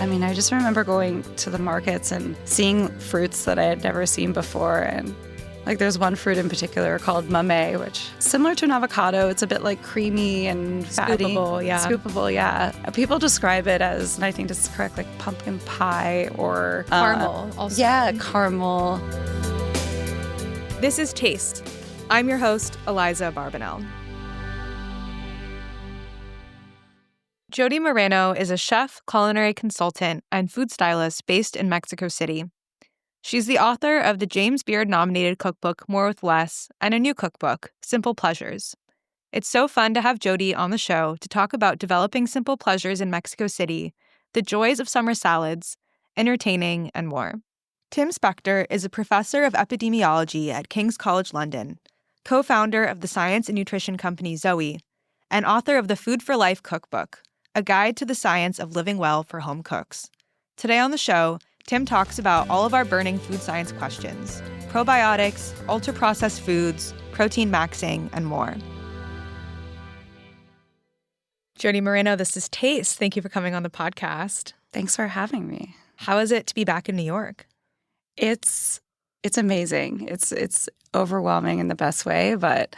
mean, I just remember going to the markets and seeing fruits that I had never seen before. And like there's one fruit in particular called mamey, which is similar to an avocado. It's a bit like creamy and fatty. Scoopable, yeah. People describe it as, and I think this is correct, like pumpkin pie or caramel also. Yeah, caramel. This is Taste. I'm your host, Eliza Barbanel. Jodi Moreno is a chef, culinary consultant, and food stylist based in Mexico City. She's the author of the James Beard-nominated cookbook More with Less and a new cookbook, Simple Pleasures. It's so fun to have Jodi on the show to talk about developing simple pleasures in Mexico City, the joys of summer salads, entertaining, and more. Tim Spector is a professor of epidemiology at King's College London, co-founder of the science and nutrition company Zoe, and author of the Food for Life cookbook, a guide to the science of living well for home cooks. Today on the show, Tim talks about all of our burning food science questions: probiotics, ultra-processed foods, protein maxing, and more. Jodi Moreno, this is Taste. Thank you for coming on the podcast. Thanks for having me. How is it to be back in New York? It's amazing. It's overwhelming in the best way, but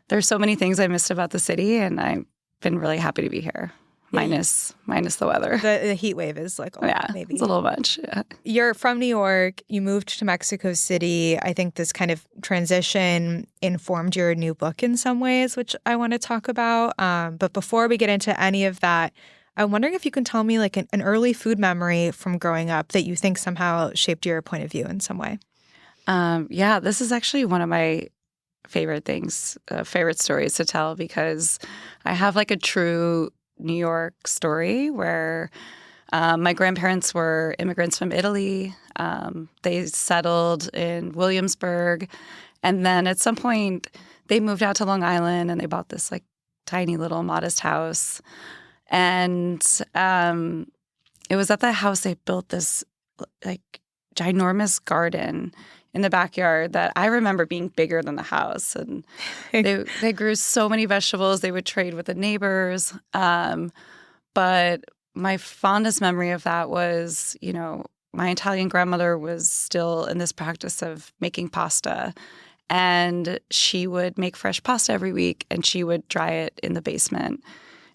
there's so many things I missed about the city, and I've been really happy to be here. Minus the weather. The heat wave is like, maybe. It's a little much. Yeah. You're from New York. You moved to Mexico City. I think this kind of transition informed your new book in some ways, which I want to talk about. But before we get into any of that, I'm wondering if you can tell me like an early food memory from growing up that you think somehow shaped your point of view in some way. This is actually one of my favorite stories to tell, because I have like a true New York story where my grandparents were immigrants from Italy. They settled in Williamsburg, and then at some point they moved out to Long Island and they bought this like tiny little modest house. And it was at that house they built this like ginormous garden in the backyard that I remember being bigger than the house. And they grew so many vegetables. They would trade with the neighbors. But my fondest memory of that was, my Italian grandmother was still in this practice of making pasta. And she would make fresh pasta every week, and she would dry it in the basement.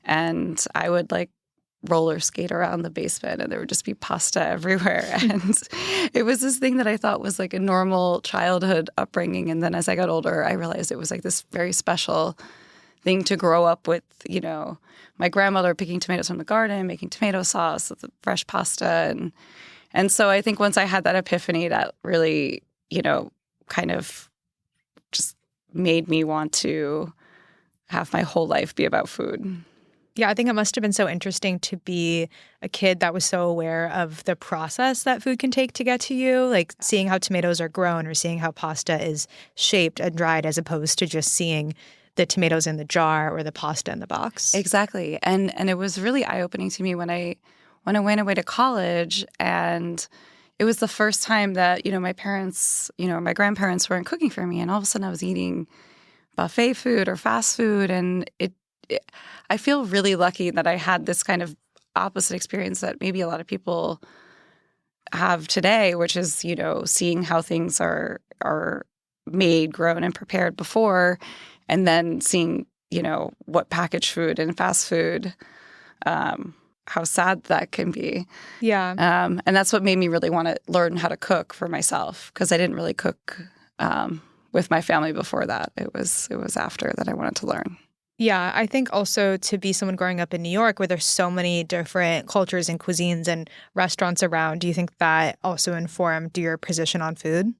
And I would like roller skate around the basement, and there would just be pasta everywhere. And it was this thing that I thought was like a normal childhood upbringing. And then as I got older, I realized it was like this very special thing to grow up with, my grandmother picking tomatoes from the garden, making tomato sauce with the fresh pasta. And so I think once I had that epiphany, that really, kind of just made me want to have my whole life be about food. Yeah, I think it must have been so interesting to be a kid that was so aware of the process that food can take to get to you, like seeing how tomatoes are grown or seeing how pasta is shaped and dried, as opposed to just seeing the tomatoes in the jar or the pasta in the box. Exactly. And it was really eye-opening to me when I went away to college, and it was the first time that, my parents, my grandparents weren't cooking for me, and all of a sudden I was eating buffet food or fast food, and I feel really lucky that I had this kind of opposite experience that maybe a lot of people have today, which is, seeing how things are made, grown, and prepared before, and then seeing, what packaged food and fast food, how sad that can be. Yeah. And that's what made me really want to learn how to cook for myself, because I didn't really cook with my family before that. It was after that I wanted to learn. Yeah, I think also to be someone growing up in New York where there's so many different cultures and cuisines and restaurants around, do you think that also informed your position on food?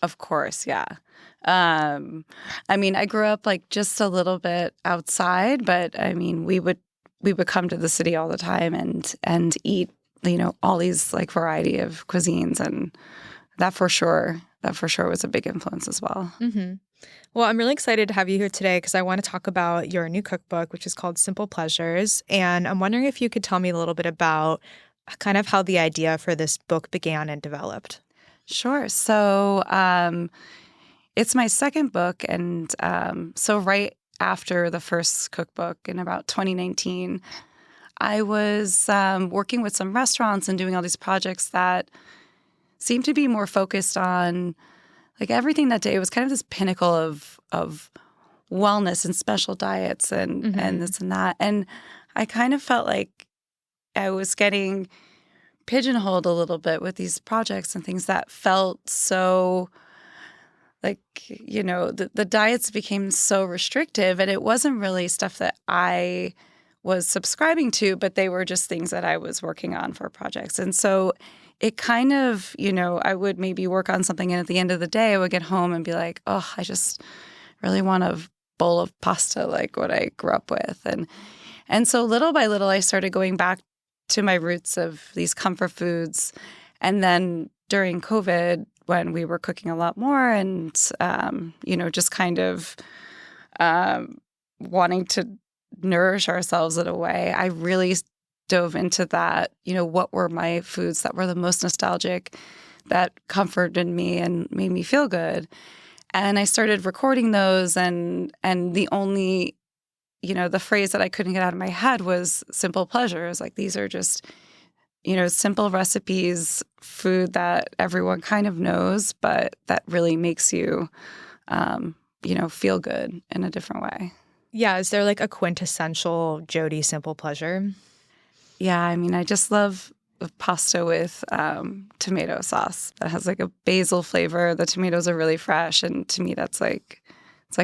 Of course, yeah. I grew up like just a little bit outside, but we would come to the city all the time and eat, all these like variety of cuisines, and that for sure was a big influence as well. Mm-hmm. Well, I'm really excited to have you here today because I want to talk about your new cookbook, which is called Simple Pleasures. And I'm wondering if you could tell me a little bit about kind of how the idea for this book began and developed. Sure. So it's my second book. And so right after the first cookbook in about 2019, I was working with some restaurants and doing all these projects that seemed to be more focused on like everything that day. It was kind of this pinnacle of wellness and special diets and this and that. And I kind of felt like I was getting pigeonholed a little bit with these projects and things that felt so like, the diets became so restrictive, and it wasn't really stuff that I was subscribing to, but they were just things that I was working on for projects. And so it kind of, I would maybe work on something, and at the end of the day, I would get home and be like, oh, I just really want a bowl of pasta like what I grew up with. And so little by little, I started going back to my roots of these comfort foods. And then during COVID, when we were cooking a lot more and, just kind of wanting to nourish ourselves in a way, I really dove into that, what were my foods that were the most nostalgic, that comforted me and made me feel good. And I started recording those, and the only, the phrase that I couldn't get out of my head was simple pleasures. Like, these are just, simple recipes, food that everyone kind of knows, but that really makes you, feel good in a different way. Yeah. Is there like a quintessential Jodi simple pleasure? Yeah. I mean, I just love pasta with tomato sauce that has like a basil flavor. The tomatoes are really fresh. And to me, it's like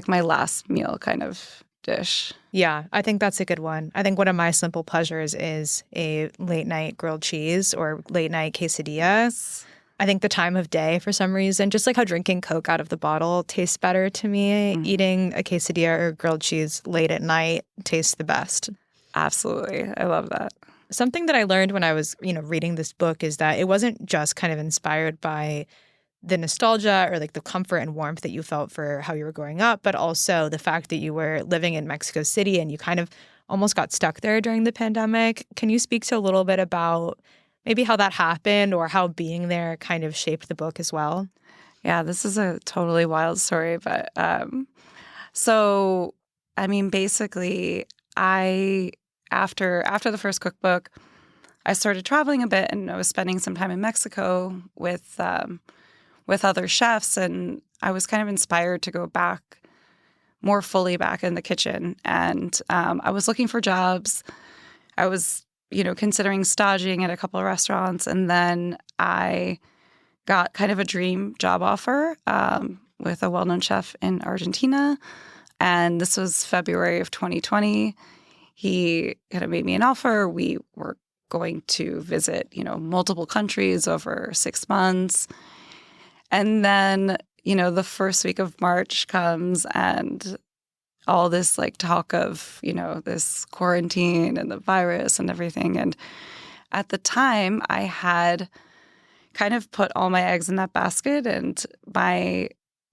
my last meal kind of dish. Yeah, I think that's a good one. I think one of my simple pleasures is a late night grilled cheese or late night quesadilla. I think the time of day, for some reason, just like how drinking Coke out of the bottle tastes better to me, eating a quesadilla or grilled cheese late at night tastes the best. Absolutely. I love that. Something that I learned when I was, reading this book is that it wasn't just kind of inspired by the nostalgia or like the comfort and warmth that you felt for how you were growing up, but also the fact that you were living in Mexico City and you kind of almost got stuck there during the pandemic. Can you speak to a little bit about maybe how that happened or how being there kind of shaped the book as well? Yeah, this is a totally wild story, but so I mean, basically, after the first cookbook, I started traveling a bit, and I was spending some time in Mexico with other chefs, and I was kind of inspired to go back more fully back in the kitchen. And I was looking for jobs. I was, considering staging at a couple of restaurants, and then I got kind of a dream job offer with a well-known chef in Argentina. And this was February of 2020. He kind of made me an offer. We were going to visit, multiple countries over 6 months. And then, the first week of March comes, and all this like talk of, this quarantine and the virus and everything. And at the time, I had kind of put all my eggs in that basket, and my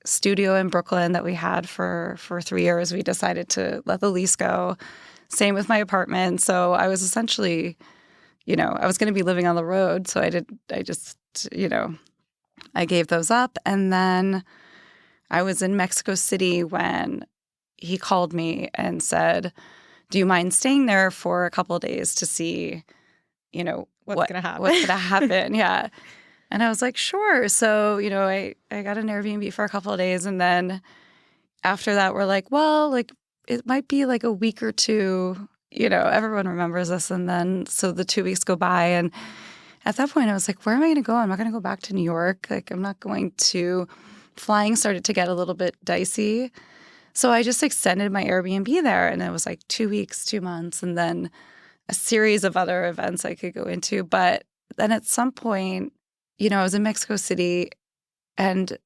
studio in Brooklyn that we had for 3 years, we decided to let the lease go. Same with my apartment. So I was essentially, I was going to be living on the road. So I gave those up. And then I was in Mexico City when he called me and said, do you mind staying there for a couple of days to see, what's going to happen? What's going to happen? Yeah. And I was like, sure. So, I got an Airbnb for a couple of days. And then after that, we're like, well, like it might be like a week or two, everyone remembers us. And then so the 2 weeks go by, and at that point I was like, where am I going to go? I'm not going to go back to New York. Like, I'm not going to, flying started to get a little bit dicey. So I just extended my Airbnb there, and it was like 2 weeks, 2 months, and then a series of other events I could go into. But then at some point, I was in Mexico City and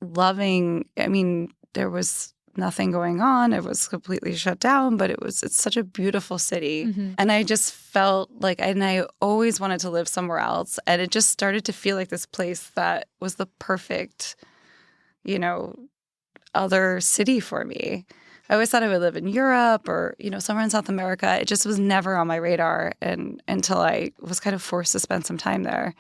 there was nothing going on. It was completely shut down, but it's such a beautiful city. Mm-hmm. And I just felt like, and I always wanted to live somewhere else. And it just started to feel like this place that was the perfect, other city for me. I always thought I would live in Europe or, somewhere in South America. It just was never on my radar until I was kind of forced to spend some time there.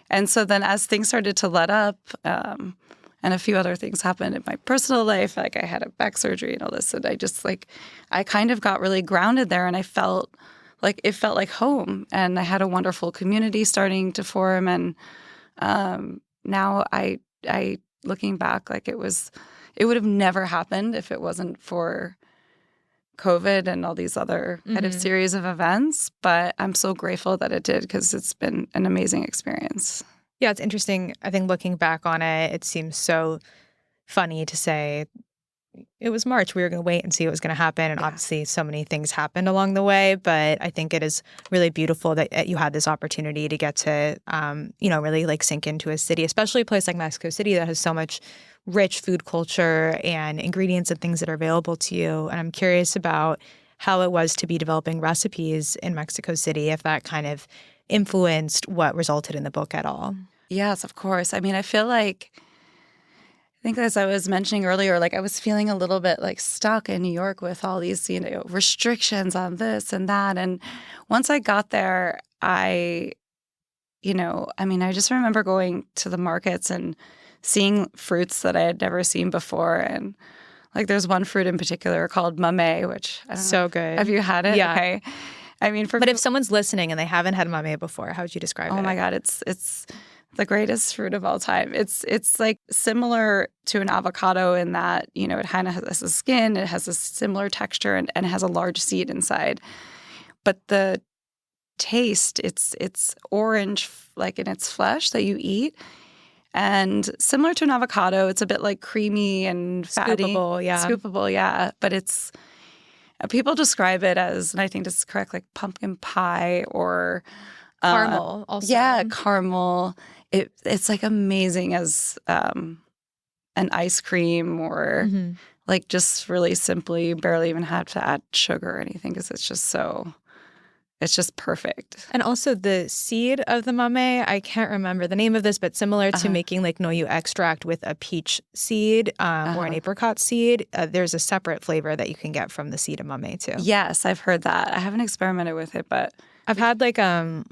And so then as things started to let up, and a few other things happened in my personal life, like I had a back surgery and all this, and I just I kind of got really grounded there, and I felt like it felt like home, and I had a wonderful community starting to form. And now I looking back, like it would have never happened if it wasn't for COVID and all these other kind of series of events. But I'm so grateful that it did, because it's been an amazing experience. Yeah, it's interesting. I think looking back on it, it seems so funny to say it was March. We were going to wait and see what was going to happen. And obviously so many things happened along the way. But I think it is really beautiful that you had this opportunity to get to, really like sink into a city, especially a place like Mexico City that has so much rich food culture and ingredients and things that are available to you. And I'm curious about how it was to be developing recipes in Mexico City, if that kind of influenced what resulted in the book at all. Yes, of course. I mean, I feel like, I think as I was mentioning earlier, like I was feeling a little bit like stuck in New York with all these, restrictions on this and that. And once I got there, I just remember going to the markets and seeing fruits that I had never seen before. And like there's one fruit in particular called mamey, which I don't know. So good. Have you had it? Yeah. Okay. I mean, but if someone's listening and they haven't had mamey before, how would you describe it? Oh my God, it's the greatest fruit of all time. It's like similar to an avocado in that, it kind of has a skin, it has a similar texture, and has a large seed inside. But the taste, it's orange, like in its flesh that you eat. And similar to an avocado, it's a bit like creamy and fatty. Scoopable, yeah. But it's, people describe it as, and I think this is correct, like pumpkin pie or caramel also. Yeah, caramel. It's like amazing as an ice cream, or like just really simply, you barely even have to add sugar or anything, because it's just perfect. And also the seed of the mamey, I can't remember the name of this, but similar to making like noyu extract with a peach seed or an apricot seed, there's a separate flavor that you can get from the seed of mamey too. Yes, I've heard that. I haven't experimented with it, but I've had like a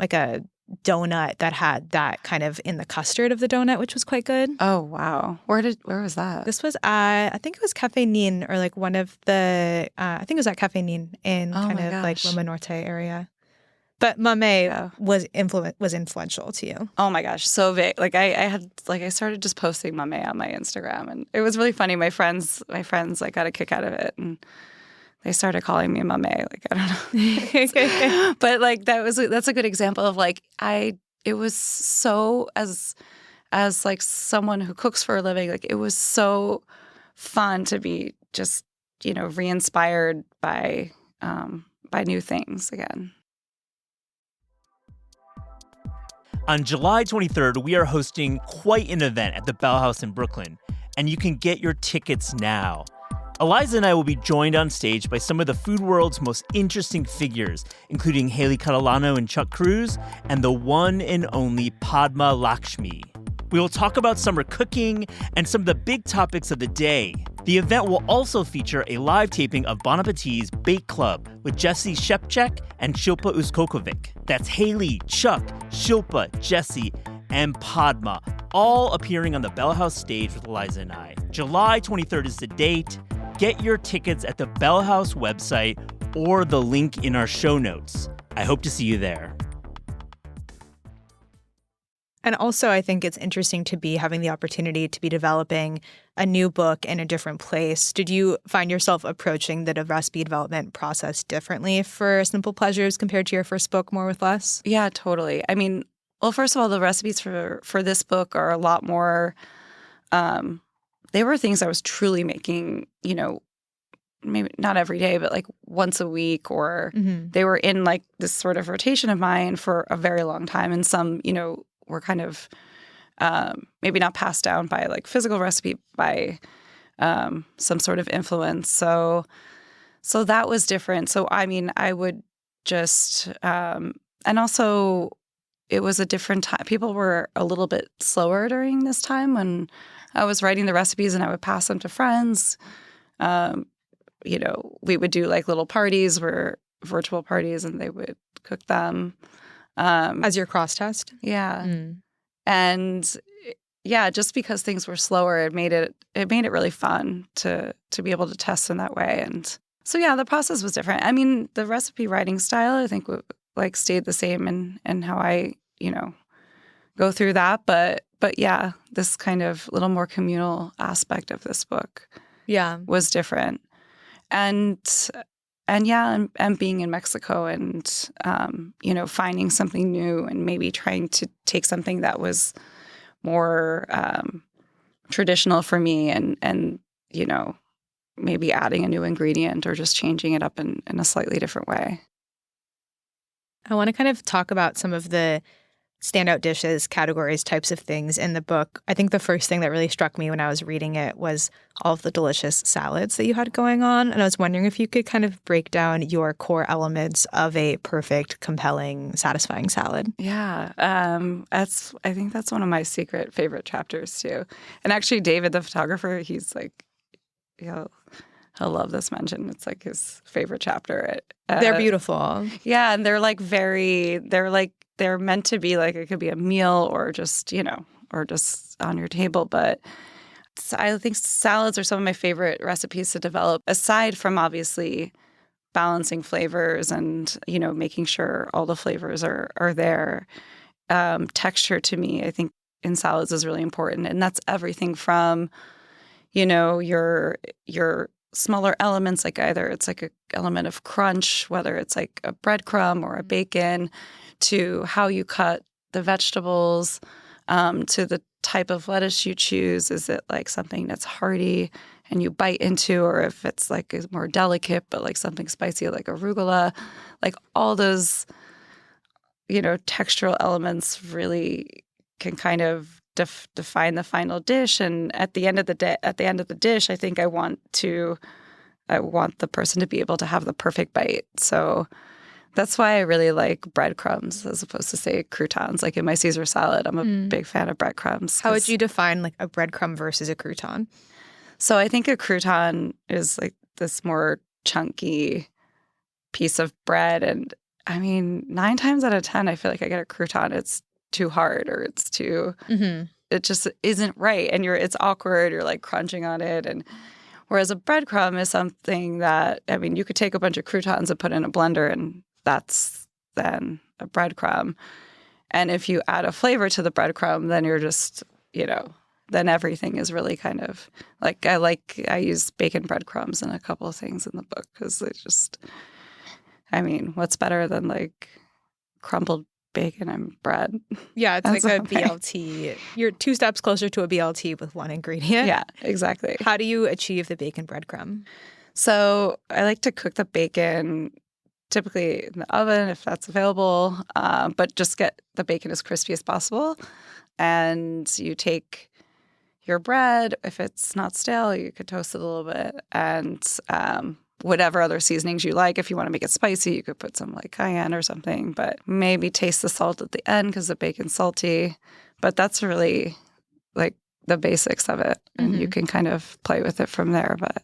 donut that had that kind of in the custard of the donut, which was quite good. Oh, wow. Where was that? This was at, I think it was Cafe Nin, or like one of the, I think it was at Cafe Nin in like Loma Norte area. But mamey was influential to you. Oh my gosh, so big. Like I started just posting mamey on my Instagram, and it was really funny. My friends like got a kick out of it, and they started calling me mamey. Like, I don't know. But like that's a good example of like it was so, as like someone who cooks for a living, like it was so fun to be just, re-inspired by new things again. On July 23rd, we are hosting quite an event at the Bell House in Brooklyn, and you can get your tickets now. Eliza and I will be joined on stage by some of the food world's most interesting figures, including Haley Catalano and Chuck Cruz, and the one and only Padma Lakshmi. We will talk about summer cooking and some of the big topics of the day. The event will also feature a live taping of Bon Appetit's Bake Club with Jesse Shepchek and Shilpa Uskokovic. That's Haley, Chuck, Shilpa, Jesse, and Padma, all appearing on the Bell House stage with Eliza and I. July 23rd is the date. Get your tickets at the Bell House website or the link in our show notes. I hope to see you there. And also, I think it's interesting to be having the opportunity to be developing a new book in a different place. Did you find yourself approaching the recipe development process differently for Simple Pleasures compared to your first book, More with Less? Yeah, totally. I mean, well, first of all, the recipes for this book are a lot more, they were things I was truly making, maybe not every day, but like once a week, or they were in like this sort of rotation of mine for a very long time. And some, were kind of maybe not passed down by like physical recipe, by some sort of influence. So that was different. So, I mean, I would just, and also it was a different time. People were a little bit slower during this time when I was writing the recipes, and I would pass them to friends. We would do like little parties, virtual parties, and they would cook them. As your cross test? Yeah. And yeah, just because things were slower, it made it really fun to be able to test in that way. And So yeah, the process was different. I mean, the recipe writing style, I think, like stayed the same in how I, go through that. But yeah, this kind of little more communal aspect of this book was different. And yeah, and being in Mexico and, finding something new and maybe trying to take something that was more traditional for me and maybe adding a new ingredient or just changing it up in a slightly different way. I want to kind of talk about some of the standout dishes, categories, types of things in the book. I think the first thing that really struck me when I was reading it was all of the delicious salads that you had going on. And I was wondering if you could kind of break down your core elements of a perfect, compelling, satisfying salad. Yeah. I think that's one of my secret favorite chapters too. And actually David, the photographer, he's like, he'll love this mention. It's like his favorite chapter. They're beautiful. Yeah. And they're meant to be like, it could be a meal or just, or just on your table. But I think salads are some of my favorite recipes to develop, aside from obviously balancing flavors and, making sure all the flavors are there. Texture to me, I think in salads is really important. And that's everything from, your smaller elements, like either it's like an element of crunch, whether it's like a breadcrumb or a bacon, to how you cut the vegetables, to the type of lettuce you choose. Is it like something that's hearty and you bite into, or if it's like more delicate, but like something spicy like arugula, like all those, textural elements really can kind of define the final dish. And at the end of the dish, I think I want the person to be able to have the perfect bite. So that's why I really like breadcrumbs as opposed to, say, croutons. Like in my Caesar salad, I'm a big fan of breadcrumbs. How would you define like a breadcrumb versus a crouton? So I think a crouton is like this more chunky piece of bread. And I mean, 9 times out of 10, I feel like I get a crouton. It's too hard or it's too, it just isn't right. And it's awkward. You're like crunching on it. And whereas a breadcrumb is something that, I mean, you could take a bunch of croutons and put in a blender and that's then a breadcrumb. And if you add a flavor to the breadcrumb, then you're just, then everything is really kind of like, I use bacon breadcrumbs in a couple of things in the book because they just, I mean, what's better than like crumbled bacon and bread? Yeah, it's like a BLT. You're 2 steps closer to a BLT with one ingredient. Yeah, exactly. How do you achieve the bacon breadcrumb? So I like to cook the bacon typically in the oven if that's available, but just get the bacon as crispy as possible. And you take your bread, if it's not stale, you could toast it a little bit, and whatever other seasonings you like. If you want to make it spicy, you could put some like cayenne or something, but maybe taste the salt at the end because the bacon's salty. But that's really like the basics of it, and you can kind of play with it from there. But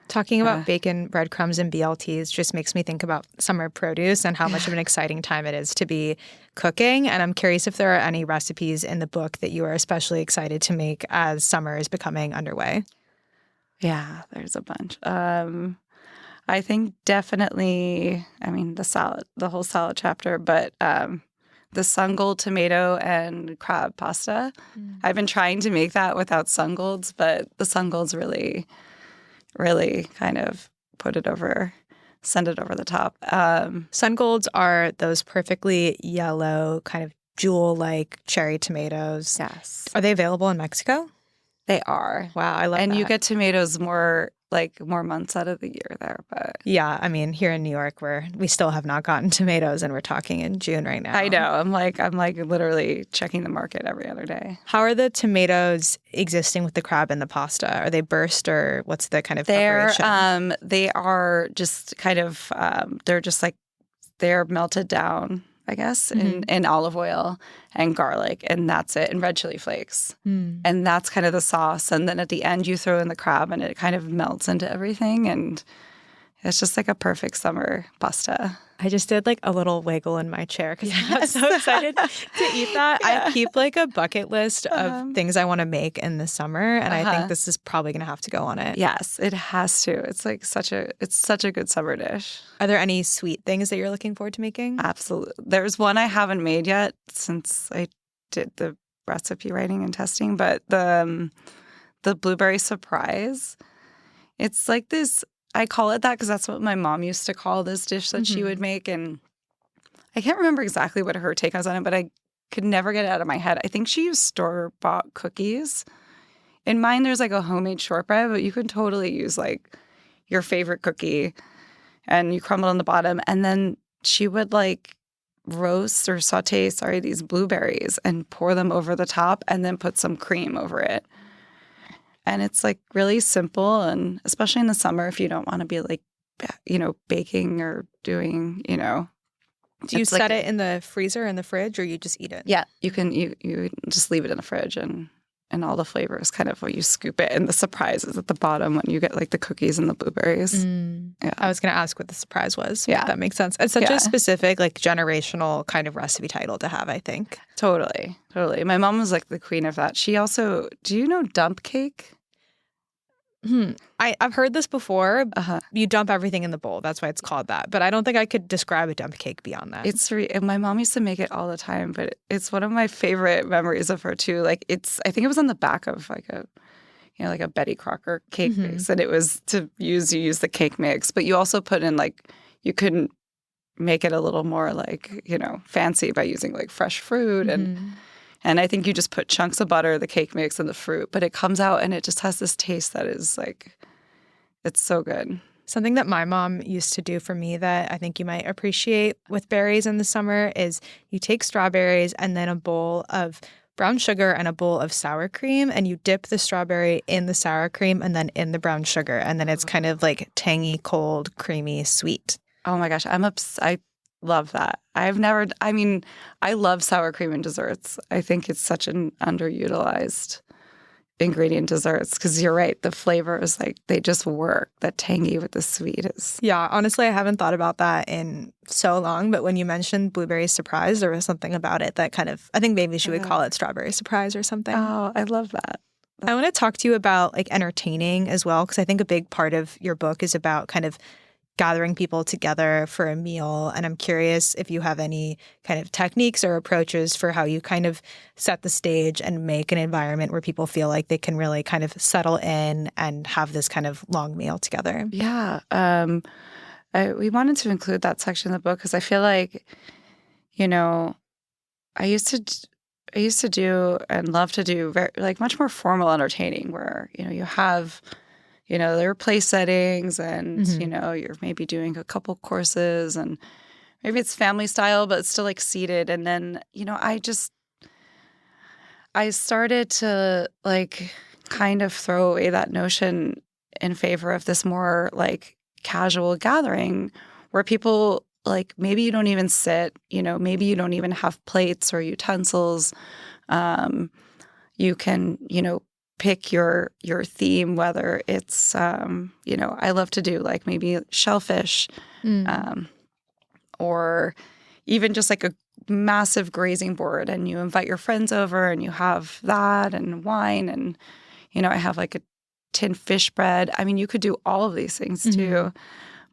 talking about bacon, breadcrumbs, and BLTs just makes me think about summer produce and how much of an exciting time it is to be cooking. And I'm curious if there are any recipes in the book that you are especially excited to make as summer is becoming underway. Yeah, there's a bunch. I think definitely, I mean, the whole salad chapter, but the Sungold tomato and crab pasta. I've been trying to make that without Sungolds, but the Sungolds really kind of send it over the top. Sungolds are those perfectly yellow, kind of jewel-like cherry tomatoes. Yes. Are they available in Mexico? They are. Wow, I love that. And you get tomatoes more months out of the year there. But yeah, I mean, here in New York, we still have not gotten tomatoes, and we're talking in June right now. I know. I'm like literally checking the market every other day. How are the tomatoes existing with the crab and the pasta? Are they burst, or what's the kind of preparation? They are just kind of they're melted down, I guess, in olive oil and garlic, and that's it, and red chili flakes. And that's kind of the sauce. And then at the end, you throw in the crab, and it kind of melts into everything, and It's just like a perfect summer pasta. I just did like a little wiggle in my chair because I got so excited to eat that. Yeah. I keep like a bucket list of things I want to make in the summer, and I think this is probably going to have to go on it. Yes, it has to. It's like such a good summer dish. Are there any sweet things that you're looking forward to making? Absolutely. There's one I haven't made yet since I did the recipe writing and testing, but the blueberry surprise. It's like this. I call it that because that's what my mom used to call this dish that she would make. And I can't remember exactly what her take was on it, but I could never get it out of my head. I think she used store-bought cookies. In mine, there's like a homemade shortbread, but you can totally use like your favorite cookie and you crumble on the bottom. And then she would like roast or saute, these blueberries and pour them over the top and then put some cream over it. And it's like really simple, and especially in the summer if you don't want to be like, baking or doing, Do you set it in the freezer, in the fridge, or you just eat it? Yeah, you can. You just leave it in the fridge, and all the flavors kind of when you scoop it, and the surprise is at the bottom when you get like the cookies and the blueberries. Yeah. I was going to ask what the surprise was. Yeah. That makes sense. It's such a specific, like generational kind of recipe title to have, I think. Totally. My mom was like the queen of that. She also, do you know dump cake? I've heard this before. You dump everything in the bowl. That's why it's called that. But I don't think I could describe a dump cake beyond that. My mom used to make it all the time, but it's one of my favorite memories of her too. Like I think it was on the back of like a Betty Crocker cake mix, and it was you use the cake mix, but you also put in like, you couldn't make it a little more like, fancy by using like fresh fruit and I think you just put chunks of butter, the cake mix, and the fruit. But it comes out and it just has this taste that is like, it's so good. Something that my mom used to do for me that I think you might appreciate with berries in the summer is you take strawberries and then a bowl of brown sugar and a bowl of sour cream, and you dip the strawberry in the sour cream and then in the brown sugar. And then it's kind of like tangy, cold, creamy, sweet. Oh my gosh, I love that. I love sour cream in desserts. I think it's such an underutilized ingredient desserts because you're right. The flavors, like they just work. That tangy with the sweet is. Yeah, honestly, I haven't thought about that in so long. But when you mentioned blueberry surprise, there was something about it that kind of, I think maybe she would call it strawberry surprise or something. Oh, I love that. I want to talk to you about like entertaining as well, because I think a big part of your book is about kind of gathering people together for a meal. And I'm curious if you have any kind of techniques or approaches for how you kind of set the stage and make an environment where people feel like they can really kind of settle in and have this kind of long meal together. Yeah. We wanted to include that section in the book because I feel like, I used to do and love to do very, like much more formal entertaining where, you have there are place settings and, you're maybe doing a couple courses and maybe it's family style, but it's still like seated. And then, I started to like kind of throw away that notion in favor of this more like casual gathering where people like maybe you don't even sit, maybe you don't even have plates or utensils. You can, pick your theme, whether it's, I love to do like maybe shellfish or even just like a massive grazing board and you invite your friends over and you have that and wine and, I have like a tin fish bread. I mean, you could do all of these things too.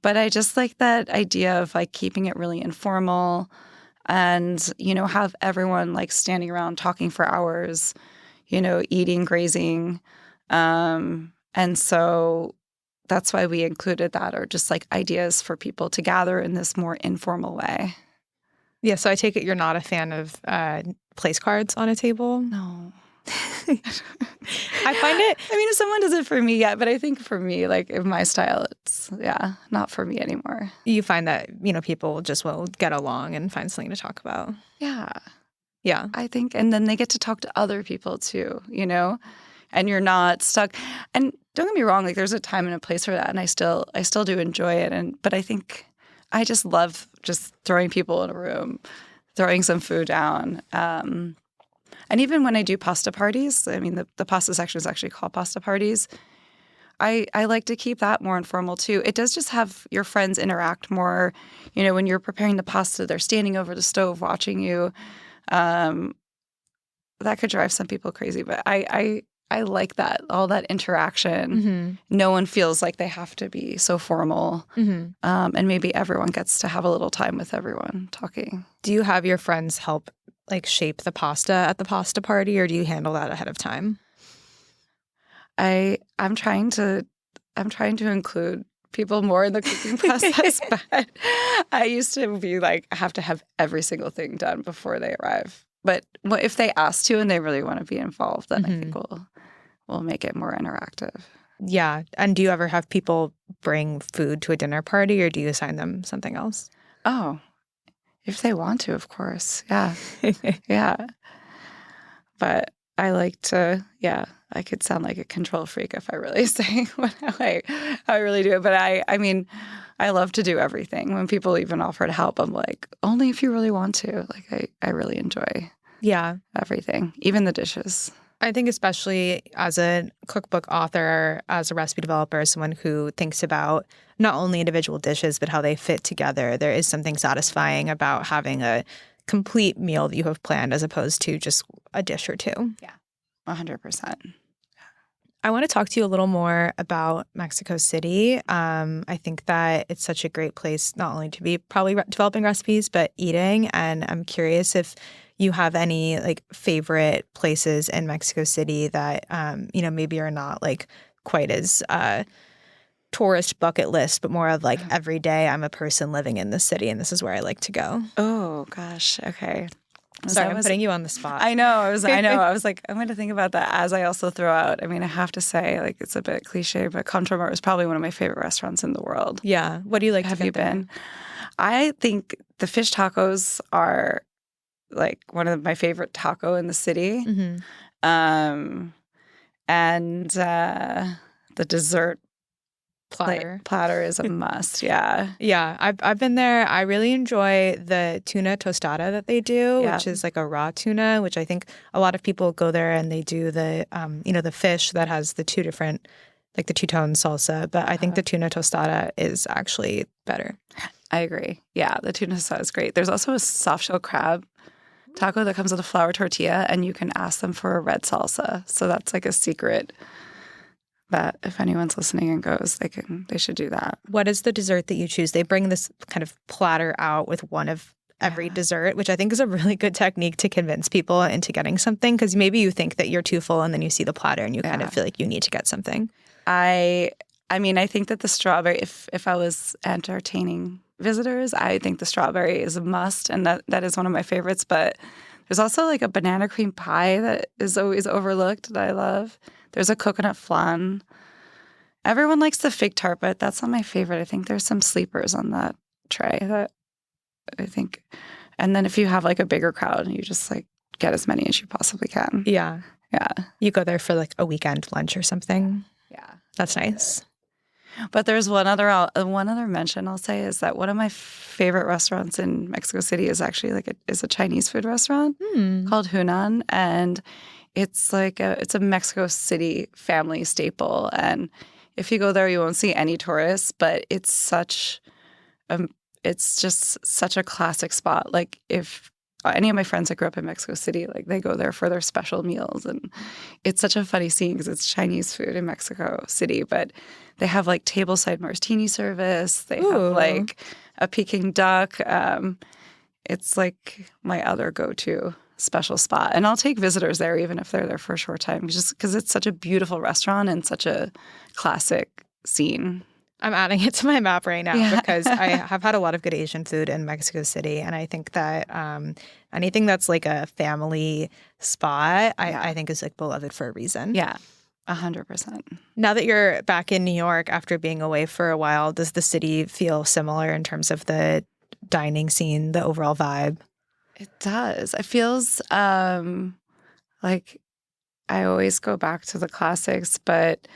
But I just like that idea of like keeping it really informal and, have everyone like standing around talking for hours, eating, grazing. And so that's why we included that, or just like ideas for people to gather in this more informal way. Yeah, so I take it you're not a fan of place cards on a table? No. I find it... if someone does it for me, yeah, but I think for me, like in my style, it's, not for me anymore. You find that, people just will get along and find something to talk about. Yeah. Yeah. I think, and then they get to talk to other people too, and you're not stuck. And don't get me wrong, like there's a time and a place for that, and I still do enjoy it. But I think I just love just throwing people in a room, throwing some food down. And even when I do pasta parties, the pasta section is actually called pasta parties. I like to keep that more informal too. It does just have your friends interact more. You know, when you're preparing the pasta, they're standing over the stove watching you. Um, that could drive some people crazy, but I like that, all that interaction. Mm-hmm. No one feels like they have to be so formal. Mm-hmm. And maybe everyone gets to have a little time with everyone talking. Do you have your friends help like shape the pasta at the pasta party, or do you handle that ahead of time? I'm trying to include people more in the cooking process, but I used to be like, I have to have every single thing done before they arrive. But if they ask to and they really want to be involved, then I think we'll make it more interactive. Yeah. And do you ever have people bring food to a dinner party, or do you assign them something else? Oh, if they want to, of course. Yeah. Yeah. But I like to, I could sound like a control freak if I really say how I really do it. But I mean, I love to do everything. When people even offer to help, I'm like, only if you really want to. Like, I really enjoy everything, even the dishes. I think especially as a cookbook author, as a recipe developer, as someone who thinks about not only individual dishes, but how they fit together, there is something satisfying about having a complete meal that you have planned as opposed to just a dish or two. Yeah, 100%. I want to talk to you a little more about Mexico City. I think that it's such a great place not only to be probably developing recipes, but eating. And I'm curious if you have any like favorite places in Mexico City that, maybe are not like quite as tourist bucket list, but more of like every day I'm a person living in this city and this is where I like to go. Oh, gosh. Okay. Sorry, I'm putting you on the spot. I know. I was like, I'm going to think about that as I also throw out. I mean, I have to say, like, it's a bit cliche, but Contramar is probably one of my favorite restaurants in the world. Yeah. What do you like? Have you been? I think the fish tacos are like one of my favorite taco in the city. Mm-hmm. And the dessert platter is a must. Yeah. Yeah. I've been there. I really enjoy the tuna tostada that they do, which is like a raw tuna, which I think a lot of people go there and they do the, the fish that has the two different, like the two-tone salsa. But I think the tuna tostada is actually better. I agree. Yeah. The tuna tostada is great. There's also a soft shell crab taco that comes with a flour tortilla, and you can ask them for a red salsa. So that's like a secret that if anyone's listening and goes, they should do that. What is the dessert that you choose? They bring this kind of platter out with one of every dessert, which I think is a really good technique to convince people into getting something, because maybe you think that you're too full and then you see the platter and you kind of feel like you need to get something. I mean, I think that the strawberry, if I was entertaining visitors, I think the strawberry is a must, and that is one of my favorites. But there's also like a banana cream pie that is always overlooked that I love. There's a coconut flan. Everyone likes the fig tart, but that's not my favorite. I think there's some sleepers on that tray that I think. And then if you have like a bigger crowd, you just like get as many as you possibly can. Yeah. Yeah. You go there for like a weekend lunch or something. Yeah. That's nice. But there's one other mention I'll say is that one of my favorite restaurants in Mexico City is actually is a Chinese food restaurant called Hunan, and it's it's a Mexico City family staple. And if you go there, you won't see any tourists, but it's just such a classic spot. Like if any of my friends that grew up in Mexico City, like they go there for their special meals, and it's such a funny scene because it's Chinese food in Mexico City, but they have like tableside martini service. They have like a Peking duck. It's like my other go-to special spot, and I'll take visitors there even if they're there for a short time, just because it's such a beautiful restaurant and such a classic scene. I'm adding it to my map right now because I have had a lot of good Asian food in Mexico City. And I think that anything that's like a family spot, I think is like beloved for a reason. Yeah, 100%. Now that you're back in New York after being away for a while, does the city feel similar in terms of the dining scene, the overall vibe? It does. It feels like I always go back to the classics, but...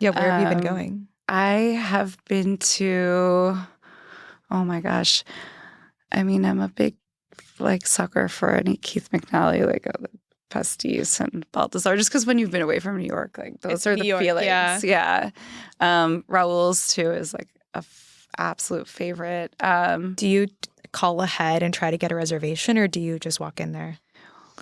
Yeah, where have you been going? I have been to, oh my gosh. I mean, I'm a big sucker for any Keith McNally, pastis and Balthazar, just because when you've been away from New York, like those It's are New the York, feelings. yeah. Raoul's too is like a absolute favorite. Do you call ahead and try to get a reservation, or do you just walk in there?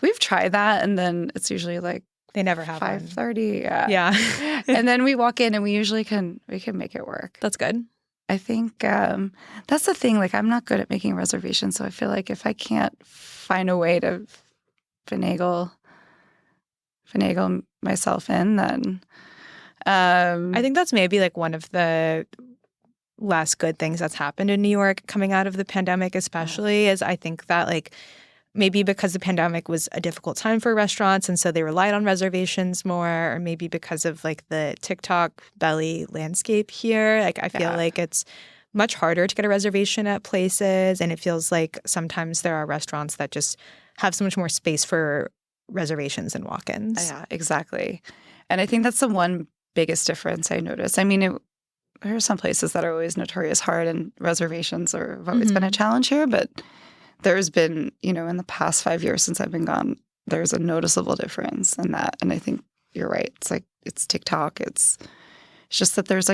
We've tried that, and then it's usually like They never have 5:30. Yeah. Yeah. And then we walk in, and we usually can make it work. That's good. I think that's the thing. Like, I'm not good at making reservations, so I feel like if I can't find a way to finagle myself in, then I think that's maybe like one of the less good things that's happened in New York coming out of the pandemic, especially, is I think that like maybe because the pandemic was a difficult time for restaurants and so they relied on reservations more, or maybe because of like the TikTok belly landscape here. Like I feel like it's much harder to get a reservation at places, and it feels like sometimes there are restaurants that just have so much more space for reservations and walk-ins. Yeah, exactly. And I think that's the one biggest difference I noticed. I mean, there are some places that are always notorious hard, and reservations have always been a challenge here, but there's been, in the past 5 years since I've been gone, there's a noticeable difference in that. And I think you're right. It's like, it's TikTok. It's just that there's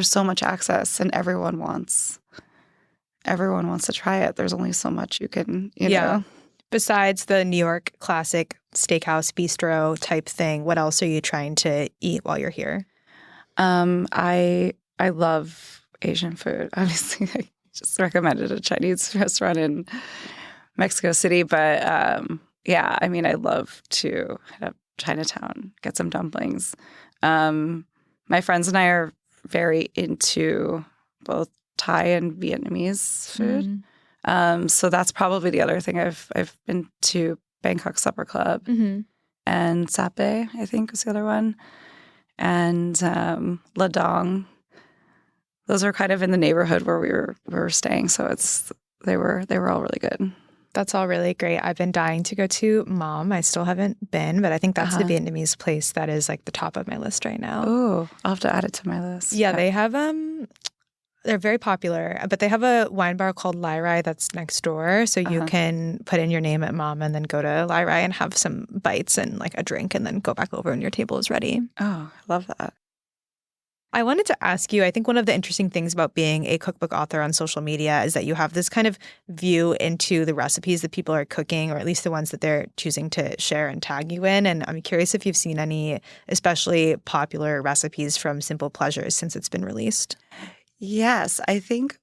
so much access, and everyone wants to try it. There's only so much you can, you know. Besides the New York classic steakhouse bistro type thing, what else are you trying to eat while you're here? I love Asian food. Obviously, I just recommended a Chinese restaurant in Mexico City, but I mean, I love to hit up Chinatown, get some dumplings. My friends and I are very into both Thai and Vietnamese food. So that's probably the other thing. I've been to Bangkok Supper Club and Sape, I think was the other one, and Ladong. Those are kind of in the neighborhood where we were staying, so they were all really good. That's all really great. I've been dying to go to Mom. I still haven't been, but I think that's the Vietnamese place that is like the top of my list right now. Oh, I'll have to add it to my list. Yeah, they have they're very popular, but they have a wine bar called Lai Rai that's next door. So you can put in your name at Mom and then go to Lai Rai and have some bites and like a drink and then go back over when your table is ready. Oh, I love that. I wanted to ask you, I think one of the interesting things about being a cookbook author on social media is that you have this kind of view into the recipes that people are cooking, or at least the ones that they're choosing to share and tag you in. And I'm curious if you've seen any especially popular recipes from Simple Pleasures since it's been released. Yes, I think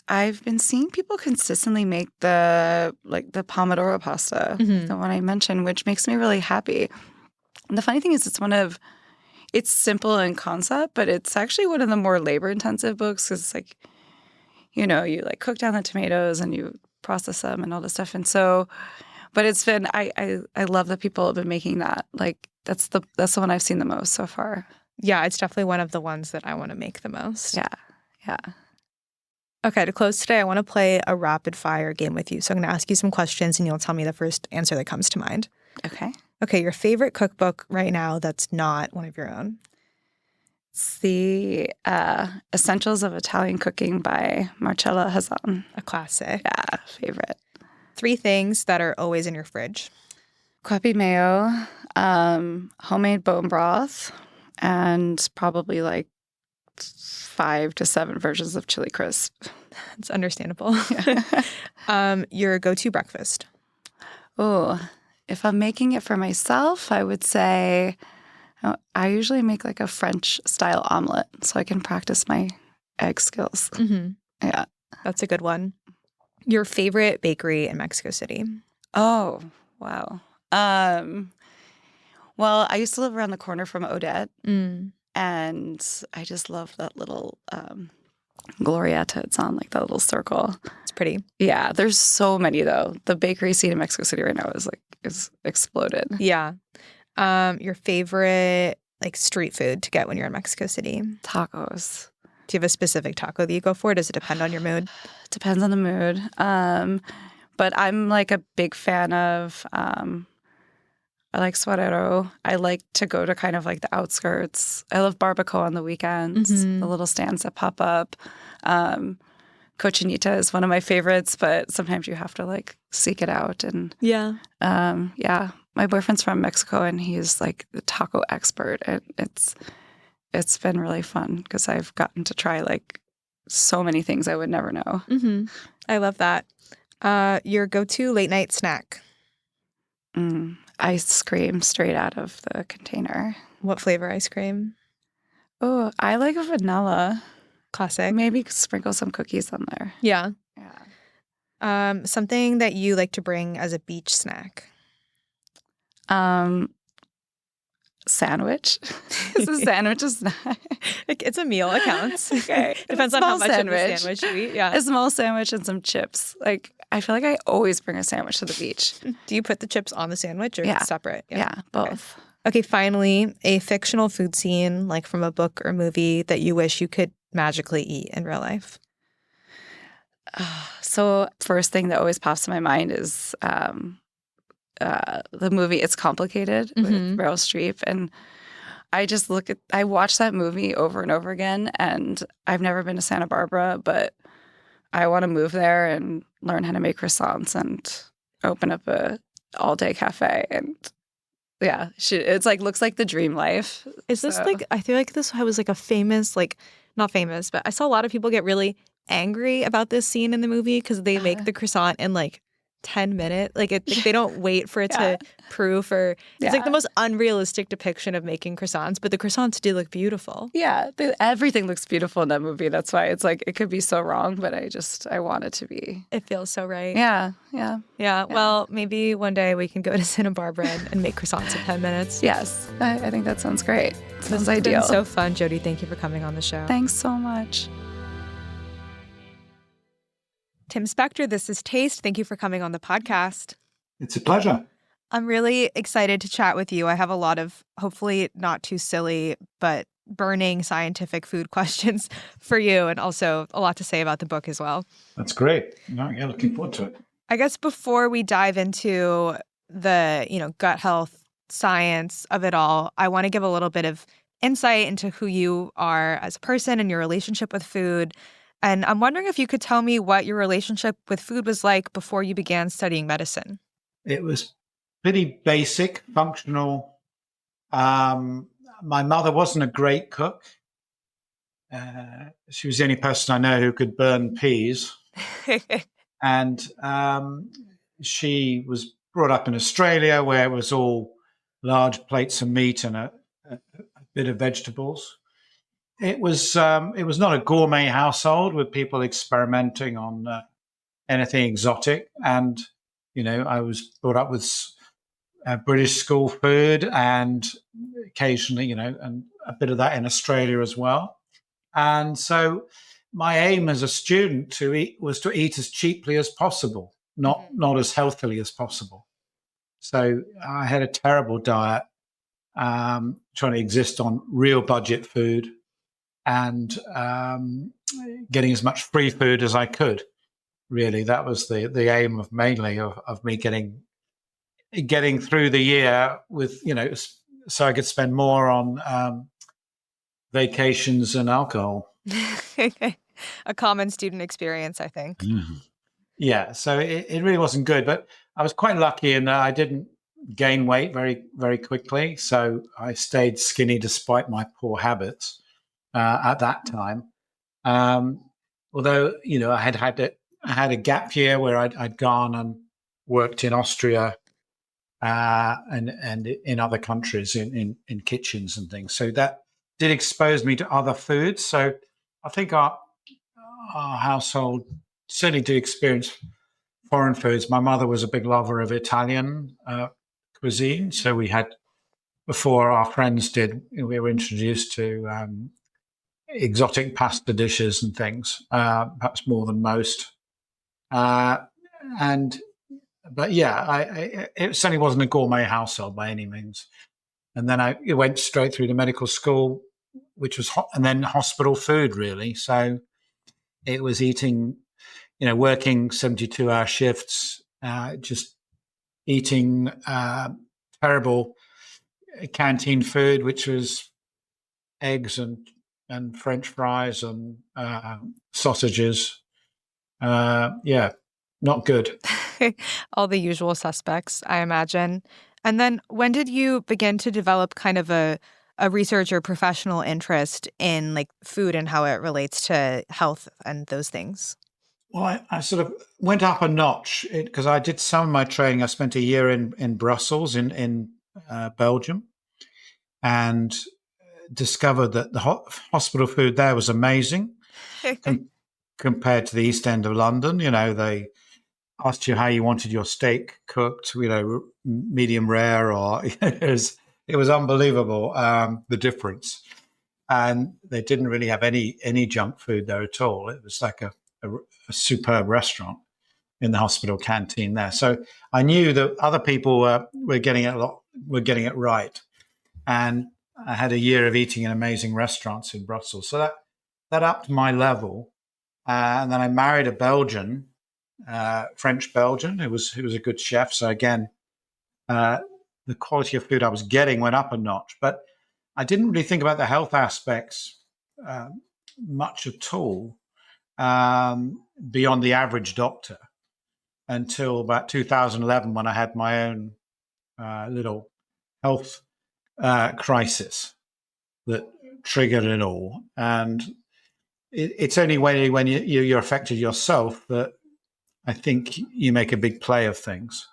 I've been seeing people consistently make the pomodoro pasta, the one I mentioned, which makes me really happy. And the funny thing is, it's simple in concept, but it's actually one of the more labor-intensive books because it's like, you like cook down the tomatoes and you process them and all this stuff. And so, but it's been, I love that people have been making that. Like that's the one I've seen the most so far. Yeah, it's definitely one of the ones that I want to make the most. Yeah. Okay, to close today, I want to play a rapid fire game with you. So I'm going to ask you some questions and you'll tell me the first answer that comes to mind. Okay, your favorite cookbook right now that's not one of your own? It's the Essentials of Italian Cooking by Marcella Hazan. A classic. Yeah, favorite. 3 things that are always in your fridge? Queppy mayo, homemade bone broth, and probably like 5 to 7 versions of chili crisp. It's understandable. Your go-to breakfast? Oh, if I'm making it for myself, I would say I usually make like a French-style omelet so I can practice my egg skills. Yeah. That's a good one. Your favorite bakery in Mexico City? Oh, wow. Well, I used to live around the corner from Odette, and I just love that little glorieta it's on, like that little circle. It's pretty. Yeah, there's so many though. The bakery scene in Mexico City right now is exploded. Yeah. Your favorite like street food to get when you're in Mexico City? Tacos. Do you have a specific taco that you go for? Does it depend on your mood? Depends on the mood. But I'm like a big fan of I like suadero. I like to go to kind of like the outskirts. I love barbacoa on the weekends, the little stands that pop up. cochinita is one of my favorites, but sometimes you have to like seek it out. And Yeah. yeah, my boyfriend's from Mexico and he's like the taco expert. And it's been really fun because I've gotten to try like so many things I would never know. Mm-hmm. I love that. Your go-to late night snack? Ice cream straight out of the container. What flavor ice cream? Oh, I like a vanilla. Classic. Maybe sprinkle some cookies on there. Yeah. Yeah. Something that you like to bring as a beach snack? Sandwich. Is a sandwich a snack? It's a meal. It counts. Okay. Depends on how much of the sandwich you eat. Yeah. A small sandwich and some chips. Like, I feel like I always bring a sandwich to the beach. Do you put the chips on the sandwich or separate? Yeah, both. Okay, finally, a fictional food scene, like from a book or movie, that you wish you could magically eat in real life. So, first thing that always pops in my mind is the movie It's Complicated with Meryl Streep. And I watch that movie over and over again. And I've never been to Santa Barbara, but I want to move there and learn how to make croissants and open up a all-day cafe. And yeah, it's like looks like the dream life. Is this like, I feel like this was like a famous, like not famous, but I saw a lot of people get really angry about this scene in the movie because they make the croissant in like 10 minutes. Like they don't wait for it to proof or it's like the most unrealistic depiction of making croissants, but the croissants do look beautiful. Yeah, everything looks beautiful in that movie. That's why it's like it could be so wrong, but I want it to be. It feels so right. Yeah. Well, maybe one day we can go to Santa Barbara and make croissants in 10 minutes. Yes, I think that sounds great. Sounds ideal. ideal. It's been so fun, Jodi. Thank you for coming on the show. Thanks so much. Tim Spector, this is Taste. Thank you for coming on the podcast. It's a pleasure. I'm really excited to chat with you. I have a lot of, hopefully not too silly, but burning scientific food questions for you, and also a lot to say about the book as well. That's great. Looking forward to it. I guess before we dive into the, gut health science of it all, I want to give a little bit of insight into who you are as a person and your relationship with food. And I'm wondering if you could tell me what your relationship with food was like before you began studying medicine. It was pretty basic, functional. My mother wasn't a great cook. She was the only person I know who could burn peas. And she was brought up in Australia where it was all large plates of meat and a bit of vegetables. It was not a gourmet household with people experimenting on anything exotic. And, I was brought up with British school food and occasionally, and a bit of that in Australia as well. And so my aim as a student was to eat as cheaply as possible, not as healthily as possible. So I had a terrible diet, trying to exist on real budget food and getting as much free food as I could. Really, that was the aim of mainly of me getting through the year with, so I could spend more on vacations and alcohol. A common student experience, I think. Mm-hmm. Yeah, so it really wasn't good, but I was quite lucky in that I didn't gain weight very, very quickly. So I stayed skinny despite my poor habits at that time. Although, I had a gap year where I'd gone and worked in Austria and in other countries in kitchens and things. So that did expose me to other foods. So I think our household certainly did experience foreign foods. My mother was a big lover of Italian cuisine. So we had, before our friends did, we were introduced to exotic pasta dishes and things, perhaps more than most. But yeah, it certainly wasn't a gourmet household by any means. And then I went straight through to medical school, which was and then hospital food, really. So it was eating, working 72-hour shifts, just eating terrible canteen food, which was eggs and French fries and sausages Yeah, not good. All the usual suspects, I imagine. And then when did you begin to develop kind of a research or professional interest in like food and how it relates to health and those things? Well, I sort of went up a notch because I did some of my training. I spent a year in Brussels, in Belgium, and discovered that the hospital food there was amazing compared to the East End of London. They asked you how you wanted your steak cooked, medium rare, or it was unbelievable, the difference. And they didn't really have any junk food there at all. It was like a superb restaurant in the hospital canteen there. So I knew that other people were getting it right. And I had a year of eating in amazing restaurants in Brussels. So that upped my level. And then I married a Belgian, French Belgian, who was a good chef. So again, the quality of food I was getting went up a notch. But I didn't really think about the health aspects much at all, beyond the average doctor, until about 2011, when I had my own little health crisis that triggered it all. And it's only when you're affected yourself that I think you make a big play of things.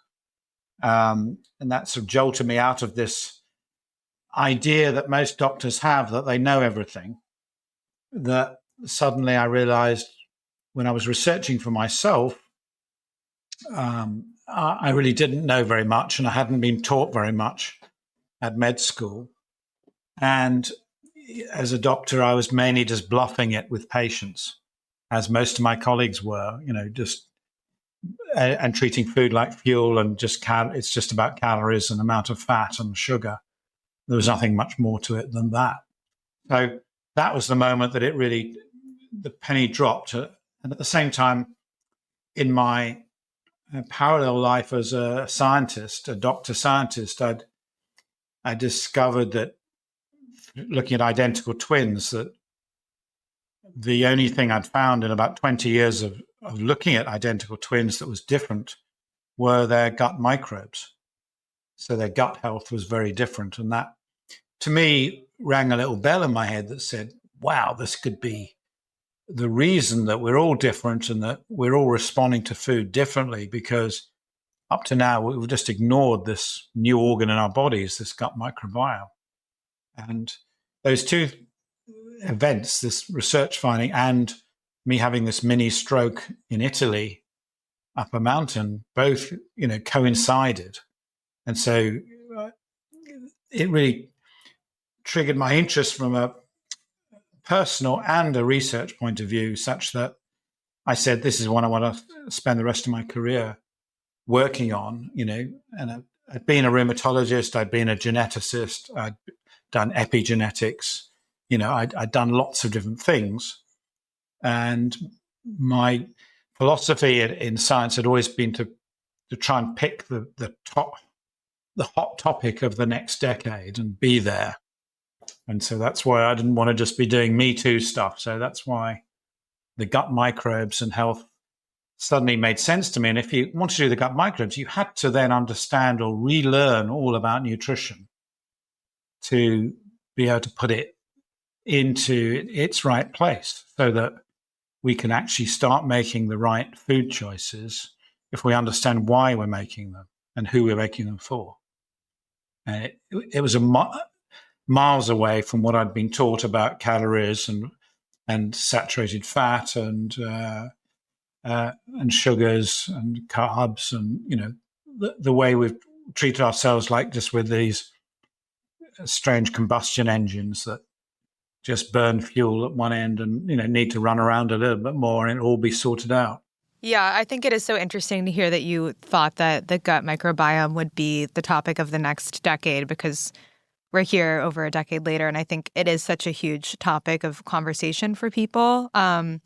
And that sort of jolted me out of this idea that most doctors have, that they know everything. That suddenly I realized when I was researching for myself, I really didn't know very much, and I hadn't been taught very much at med school. And as a doctor, I was mainly just bluffing it with patients, as most of my colleagues were, just and treating food like fuel, and it's just about calories and amount of fat and sugar. There was nothing much more to it than that. So that was the moment that the penny dropped. And at the same time, in my parallel life as a scientist, a doctor scientist, I discovered that, looking at identical twins, that the only thing I'd found in about 20 years of looking at identical twins that was different were their gut microbes. So their gut health was very different. And that, to me, rang a little bell in my head that said, wow, this could be the reason that we're all different and that we're all responding to food differently, because up to now, we've just ignored this new organ in our bodies, this gut microbiome. And those two events, this research finding and me having this mini stroke in Italy up a mountain, both, coincided. And so it really triggered my interest from a personal and a research point of view, such that I said, this is what I want to spend the rest of my career working on, and I'd been a rheumatologist, I'd been a geneticist, I'd done epigenetics, I'd done lots of different things. And my philosophy in science had always been to try and pick the hot topic of the next decade and be there. And so that's why I didn't want to just be doing Me Too stuff. So that's why the gut microbes and health suddenly made sense to me. And if you want to do the gut microbes, you had to then understand or relearn all about nutrition to be able to put it into its right place, so that we can actually start making the right food choices if we understand why we're making them and who we're making them for. And it was miles away from what I'd been taught about calories and saturated fat and sugars and carbs, and the way we've treated ourselves, like just with these strange combustion engines that just burn fuel at one end and need to run around a little bit more and it'll all be sorted out. Yeah, I think it is so interesting to hear that you thought that the gut microbiome would be the topic of the next decade, because we're here over a decade later, and I think it is such a huge topic of conversation for people. And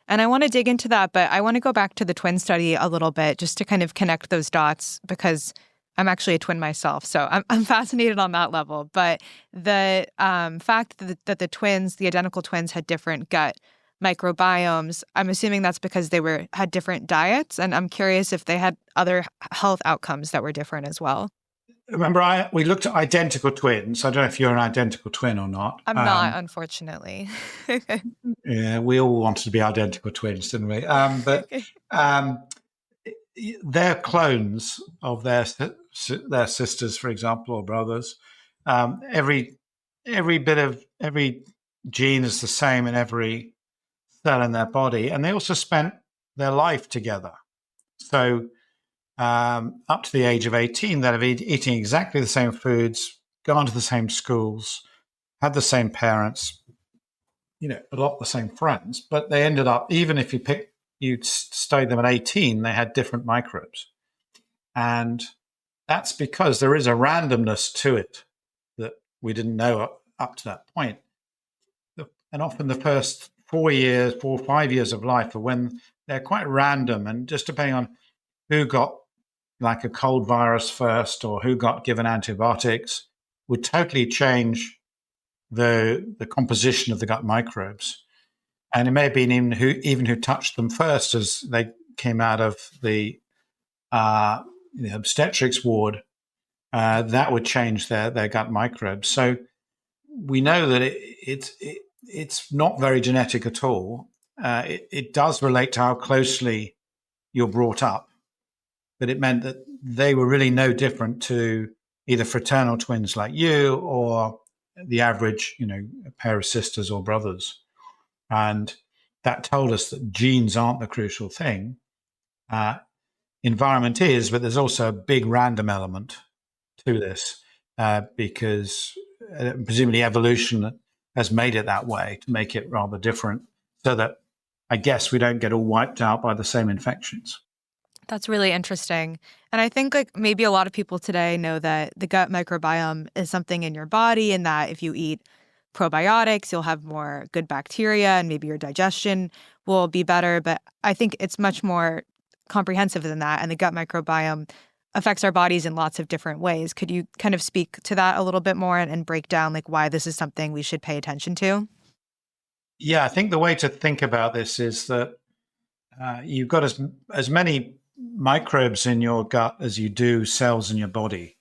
I want to dig into that, but I want to go back to the twin study a little bit just to kind of connect those dots, because I'm actually a twin myself, so I'm fascinated on that level. But the fact that the identical twins had different gut microbiomes. I'm assuming that's because they had different diets, and I'm curious if they had other health outcomes that were different as well. Remember, we looked at identical twins. I don't know if you're an identical twin or not. I'm not, unfortunately. Yeah, we all wanted to be identical twins, didn't we? But they're clones of their sisters, for example, or brothers. Every gene is the same in every cell in their body, and they also spent their life together. So up to the age of 18, they'd have eating exactly the same foods, gone to the same schools, had the same parents, a lot the same friends. But they ended up, even if you'd studied them at 18, they had different microbes. And that's because there is a randomness to it that we didn't know up to that point. And often the first 4 or 5 years of life are when they're quite random, and just depending on who got like a cold virus first or who got given antibiotics would totally change the composition of the gut microbes. And it may have been even who touched them first as they came out of the obstetrics ward, that would change their gut microbes. So we know that it's not very genetic at all. It does relate to how closely you're brought up, but it meant that they were really no different to either fraternal twins like you or the average, pair of sisters or brothers. And that told us that genes aren't the crucial thing. Environment is, but there's also a big random element to this because presumably evolution has made it that way to make it rather different so that I guess we don't get all wiped out by the same infections. That's really interesting. And I think maybe a lot of people today know that the gut microbiome is something in your body, and that if you eat probiotics, you'll have more good bacteria and maybe your digestion will be better. But I think it's much more comprehensive than that. And the gut microbiome affects our bodies in lots of different ways. Could you kind of speak to that a little bit more and break down why this is something we should pay attention to? Yeah, I think the way to think about this is that you've got as many microbes in your gut as you do cells in your body.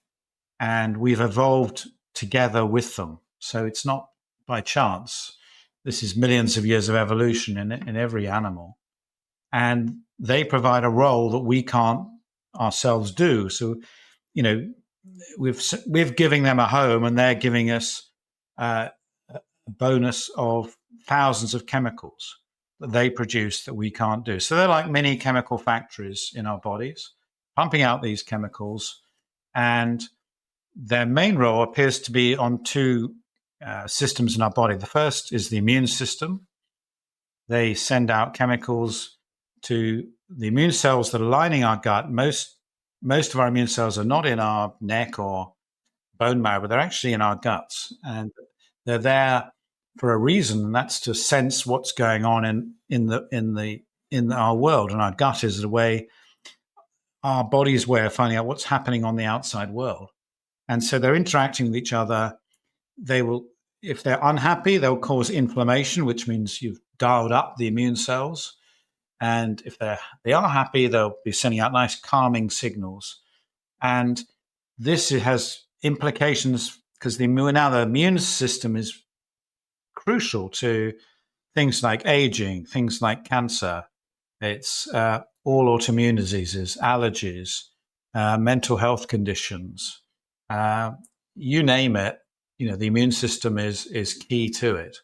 And we've evolved together with them. So it's not by chance. This is millions of years of evolution in every animal. And they provide a role that we can't ourselves do. So, we're giving them a home, and they're giving us a bonus of thousands of chemicals that they produce that we can't do. So they're like mini chemical factories in our bodies, pumping out these chemicals. And their main role appears to be on two systems in our body. The first is the immune system. They send out chemicals to the immune cells that are lining our gut. Most of our immune cells are not in our neck or bone marrow, but they're actually in our guts. And they're there for a reason, and that's to sense what's going on in our world. And our gut is our body's way of finding out what's happening on the outside world. And so they're interacting with each other. They will, if they're unhappy, they'll cause inflammation, which means you've dialed up the immune cells. And if they are happy, they'll be sending out nice calming signals. And this has implications because now the immune system is crucial to things like aging, things like cancer. It's all autoimmune diseases, allergies, mental health conditions. You name it, the immune system is key to it.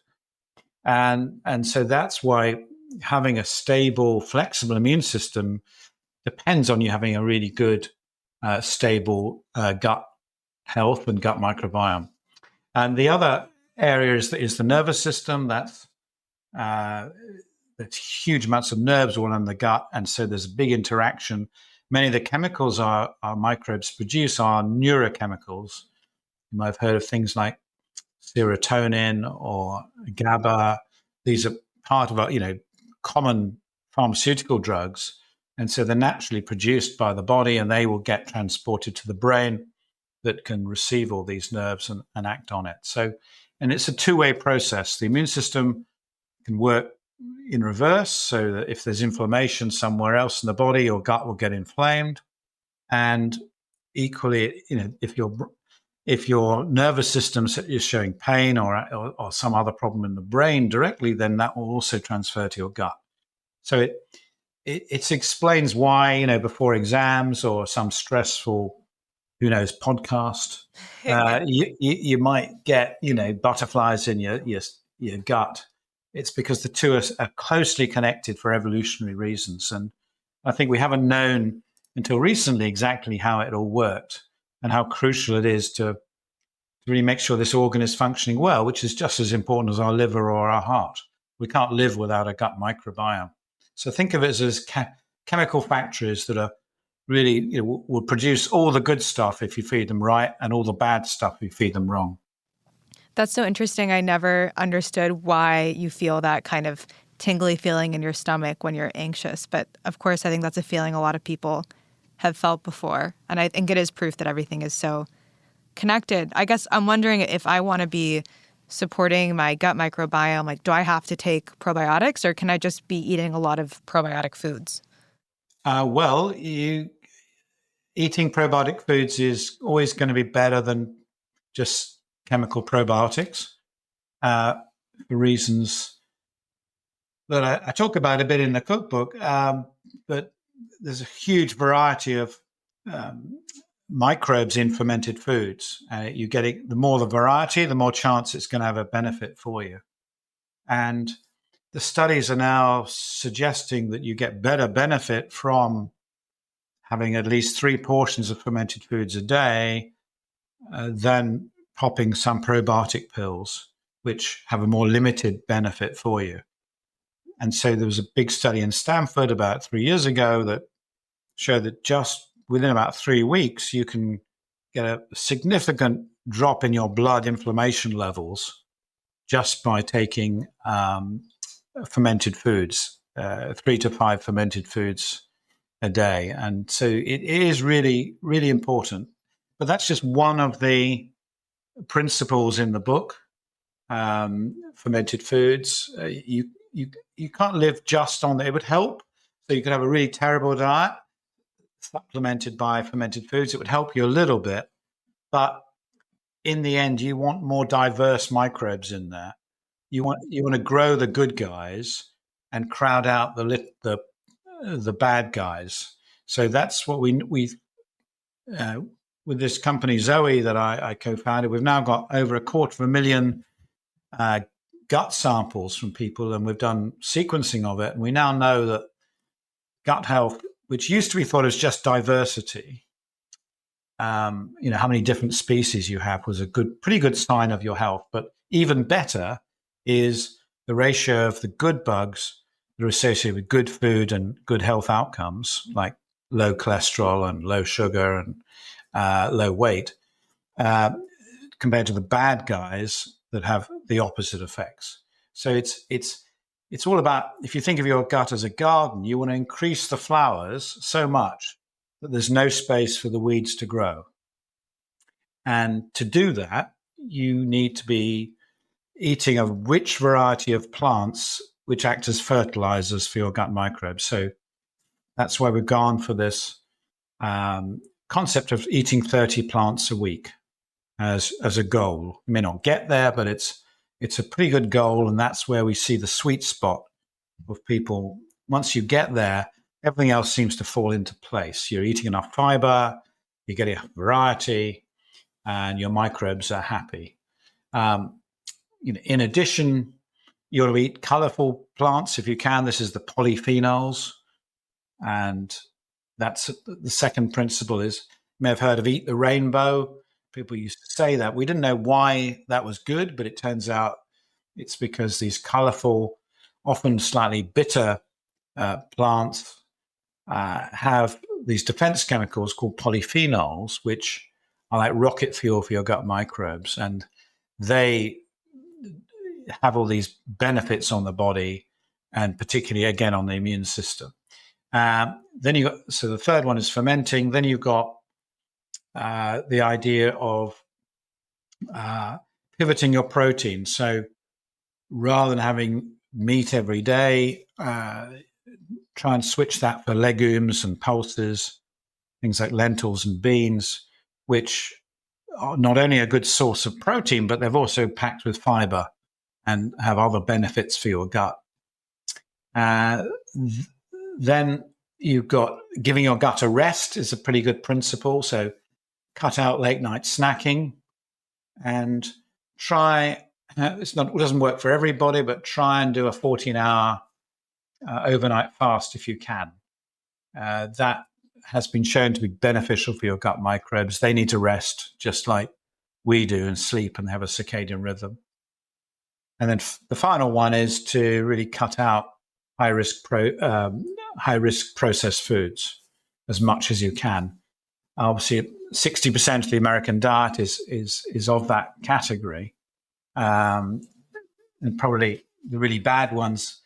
And so that's why having a stable, flexible immune system depends on you having a really good, stable gut health and gut microbiome. And the other area is the nervous system. That's huge amounts of nerves all in the gut, and so there's a big interaction. Many of the chemicals our microbes produce are neurochemicals. You might have heard of things like serotonin or GABA. These are part of our, common pharmaceutical drugs, and so they're naturally produced by the body, and they will get transported to the brain that can receive all these nerves and act on it. So, and it's a two-way process. The immune system can work in reverse, so that if there's inflammation somewhere else in the body, your gut will get inflamed. And equally, if your nervous system is showing pain or some other problem in the brain directly, then that will also transfer to your gut. So it explains why, before exams or some stressful, podcast, you might get, butterflies in your gut. It's because the two are closely connected for evolutionary reasons. And I think we haven't known until recently exactly how it all worked and how crucial it is to really make sure this organ is functioning well, which is just as important as our liver or our heart. We can't live without a gut microbiome. So think of it as chemical factories that are really will produce all the good stuff if you feed them right and all the bad stuff if you feed them wrong. That's so interesting. I never understood why you feel that kind of tingly feeling in your stomach when you're anxious. But of course, I think that's a feeling a lot of people have felt before. And I think it is proof that everything is so connected. I guess I'm wondering if I want to be supporting my gut microbiome, like, do I have to take probiotics or can I just be eating a lot of probiotic foods? Eating probiotic foods is always going to be better than just chemical probiotics for reasons that I talk about a bit in the cookbook. But there's a huge variety of microbes in fermented foods. You get it, the more the variety, the more chance it's going to have a benefit for you. And the studies are now suggesting that you get better benefit from having at least 3 portions of fermented foods a day than popping some probiotic pills, which have a more limited benefit for you. And so there was a big study in Stanford about 3 years ago that showed that just within about 3 weeks, you can get a significant drop in your blood inflammation levels just by taking fermented foods, 3 to 5 fermented foods a day. And so it is really, really important. But that's just one of the principles in the book. Fermented foods, you can't live just on it. It would help. So you could have a really terrible diet supplemented by fermented foods. It would help you a little bit. But in the end, you want more diverse microbes in there. You want to grow the good guys and crowd out the bad guys. So that's what we with this company Zoe that I co-founded. We've now got over 250,000 gut samples from people, and we've done sequencing of it. And we now know that gut health, which used to be thought as just diversity, how many different species you have was a pretty good sign of your health. But even better is the ratio of the good bugs that are associated with good food and good health outcomes, like low cholesterol and low sugar and low weight, compared to the bad guys that have the opposite effects. So it's all about, if you think of your gut as a garden, you want to increase the flowers so much that there's no space for the weeds to grow. And to do that, you need to be eating a rich variety of plants which act as fertilizers for your gut microbes. So that's why we've gone for this concept of eating 30 plants a week as a goal. You may not get there, but it's a pretty good goal, and that's where we see the sweet spot of people. Once you get there, everything else seems to fall into place. You're eating enough fiber, you're getting a variety, and your microbes are happy. In addition, you want to eat colorful plants if you can. This is the polyphenols. And that's the second principle is, you may have heard of eat the rainbow. People used to say that. We didn't know why that was good, but it turns out it's because these colorful, often slightly bitter plants have these defense chemicals called polyphenols, which are like rocket fuel for your gut microbes. And they have all these benefits on the body, and particularly, again, on the immune system. So the third one is fermenting. Then you've got the idea of pivoting your protein. So rather than having meat every day. Try and switch that for legumes and pulses, things like lentils and beans, which are not only a good source of protein, but they're also packed with fiber and have other benefits for your gut. Then you've got giving your gut a rest is a pretty good principle. So cut out late night snacking and try, it doesn't work for everybody, but try and do a 14-hour overnight fast if you can. That has been shown to be beneficial for your gut microbes. They need to rest just like we do and sleep and have a circadian rhythm. And then the final one is to really cut out high-risk processed foods as much as you can. Obviously, 60% of the American diet is of that category. And probably the really bad ones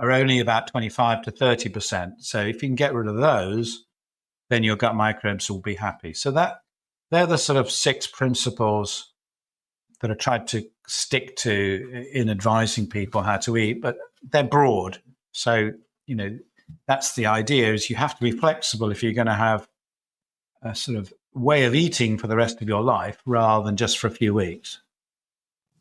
are only about 25 to 30%. So if you can get rid of those, then your gut microbes will be happy. So they're the sort of 6 principles that I tried to stick to in advising people how to eat, but they're broad. So, that's the idea, is you have to be flexible if you're going to have a sort of way of eating for the rest of your life rather than just for a few weeks.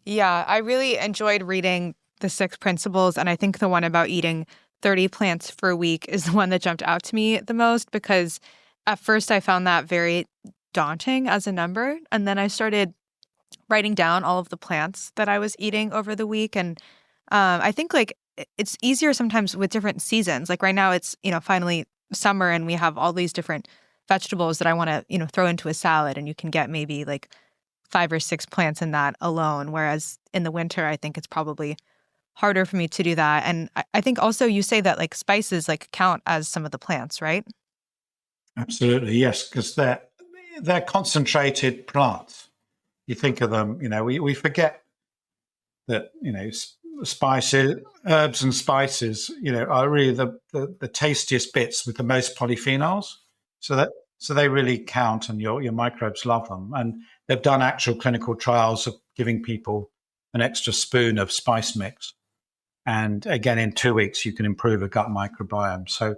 Yeah, I really enjoyed reading the 6 principles, and I think the one about eating 30 plants for a week is the one that jumped out to me the most, because at first I found that very daunting as a number, and then I started writing down all of the plants that I was eating over the week, and I think it's easier sometimes with different seasons. Like right now it's, finally summer and we have all these different vegetables that I want to, throw into a salad, and you can get maybe 5 or 6 plants in that alone. Whereas in the winter, I think it's probably harder for me to do that. And I think also you say that spices count as some of the plants, right? Absolutely, yes, because they're concentrated plants. You think of them, we forget that, spices, herbs and spices, are really the tastiest bits with the most polyphenols. So they really count, and your microbes love them. And they've done actual clinical trials of giving people an extra spoon of spice mix. And again, in 2 weeks, you can improve a gut microbiome. So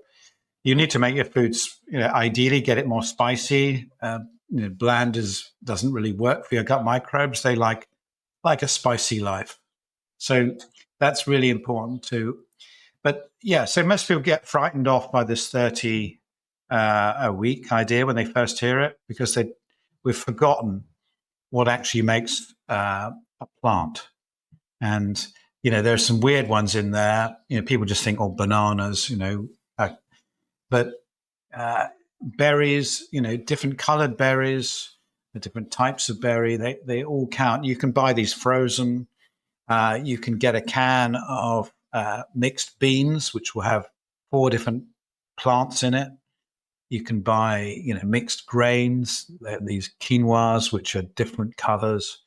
you need to make your foods, ideally get it more spicy. Bland doesn't really work for your gut microbes. They like a spicy life. So that's really important too. But yeah, so most people get frightened off by this 30 a week idea when they first hear it, because we've forgotten what actually makes a plant. And, there's some weird ones in there. People just think, bananas, but berries, different colored berries, the different types of berry, they all count. You can buy these frozen. You can get a can of mixed beans, which will have 4 different plants in it. You can buy, mixed grains, these quinoas, which are different colors.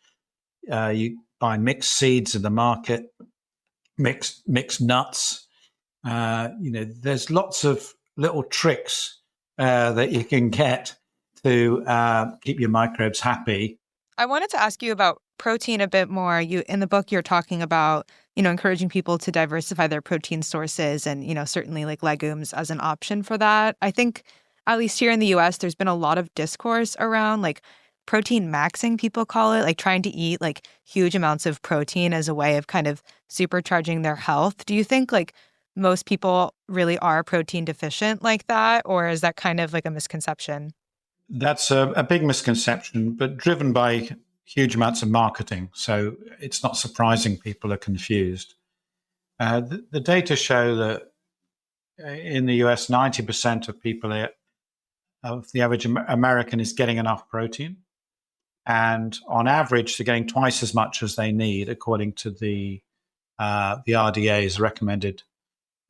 You buy mixed seeds in the market, mixed nuts. There's lots of little tricks that you can get to keep your microbes happy. I wanted to ask you about protein a bit more. In the book, you're talking about, encouraging people to diversify their protein sources and, certainly legumes as an option for that. I think, at least here in the US, there's been a lot of discourse around protein maxing, people call it, trying to eat huge amounts of protein as a way of kind of supercharging their health. Do you think most people really are protein deficient like that, or is that kind of a misconception? That's a big misconception, but driven by huge amounts of marketing. So it's not surprising people are confused. The data show that in the US, 90% of people, of the average American, is getting enough protein. And on average, they're getting twice as much as they need, according to the RDA's recommended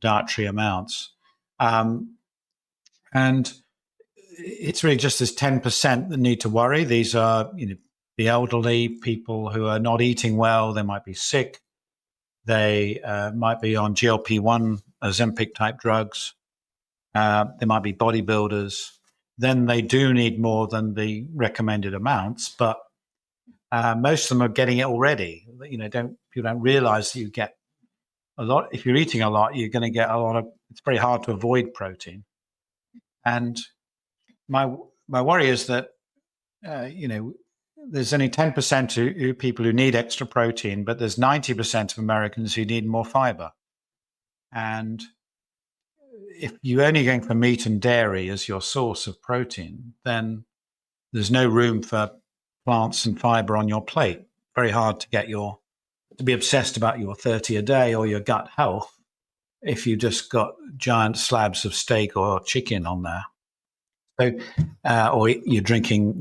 dietary amounts. And it's really just this 10% that need to worry. These are, the elderly, people who are not eating well. They might be sick. They might be on GLP-1 Ozempic type drugs. They might be bodybuilders. Then they do need more than the recommended amounts, but most of them are getting it already. People don't realize that you get if you're eating a lot, you're going to get a lot of. It's very hard to avoid protein. And my worry is that there's only 10% of people who need extra protein, but there's 90% of Americans who need more fiber. And if you're only going for meat and dairy as your source of protein, then there's no room for plants and fiber on your plate. Very hard to be obsessed about your 30 a day or your gut health if you just got giant slabs of steak or chicken on there. So, or you're drinking,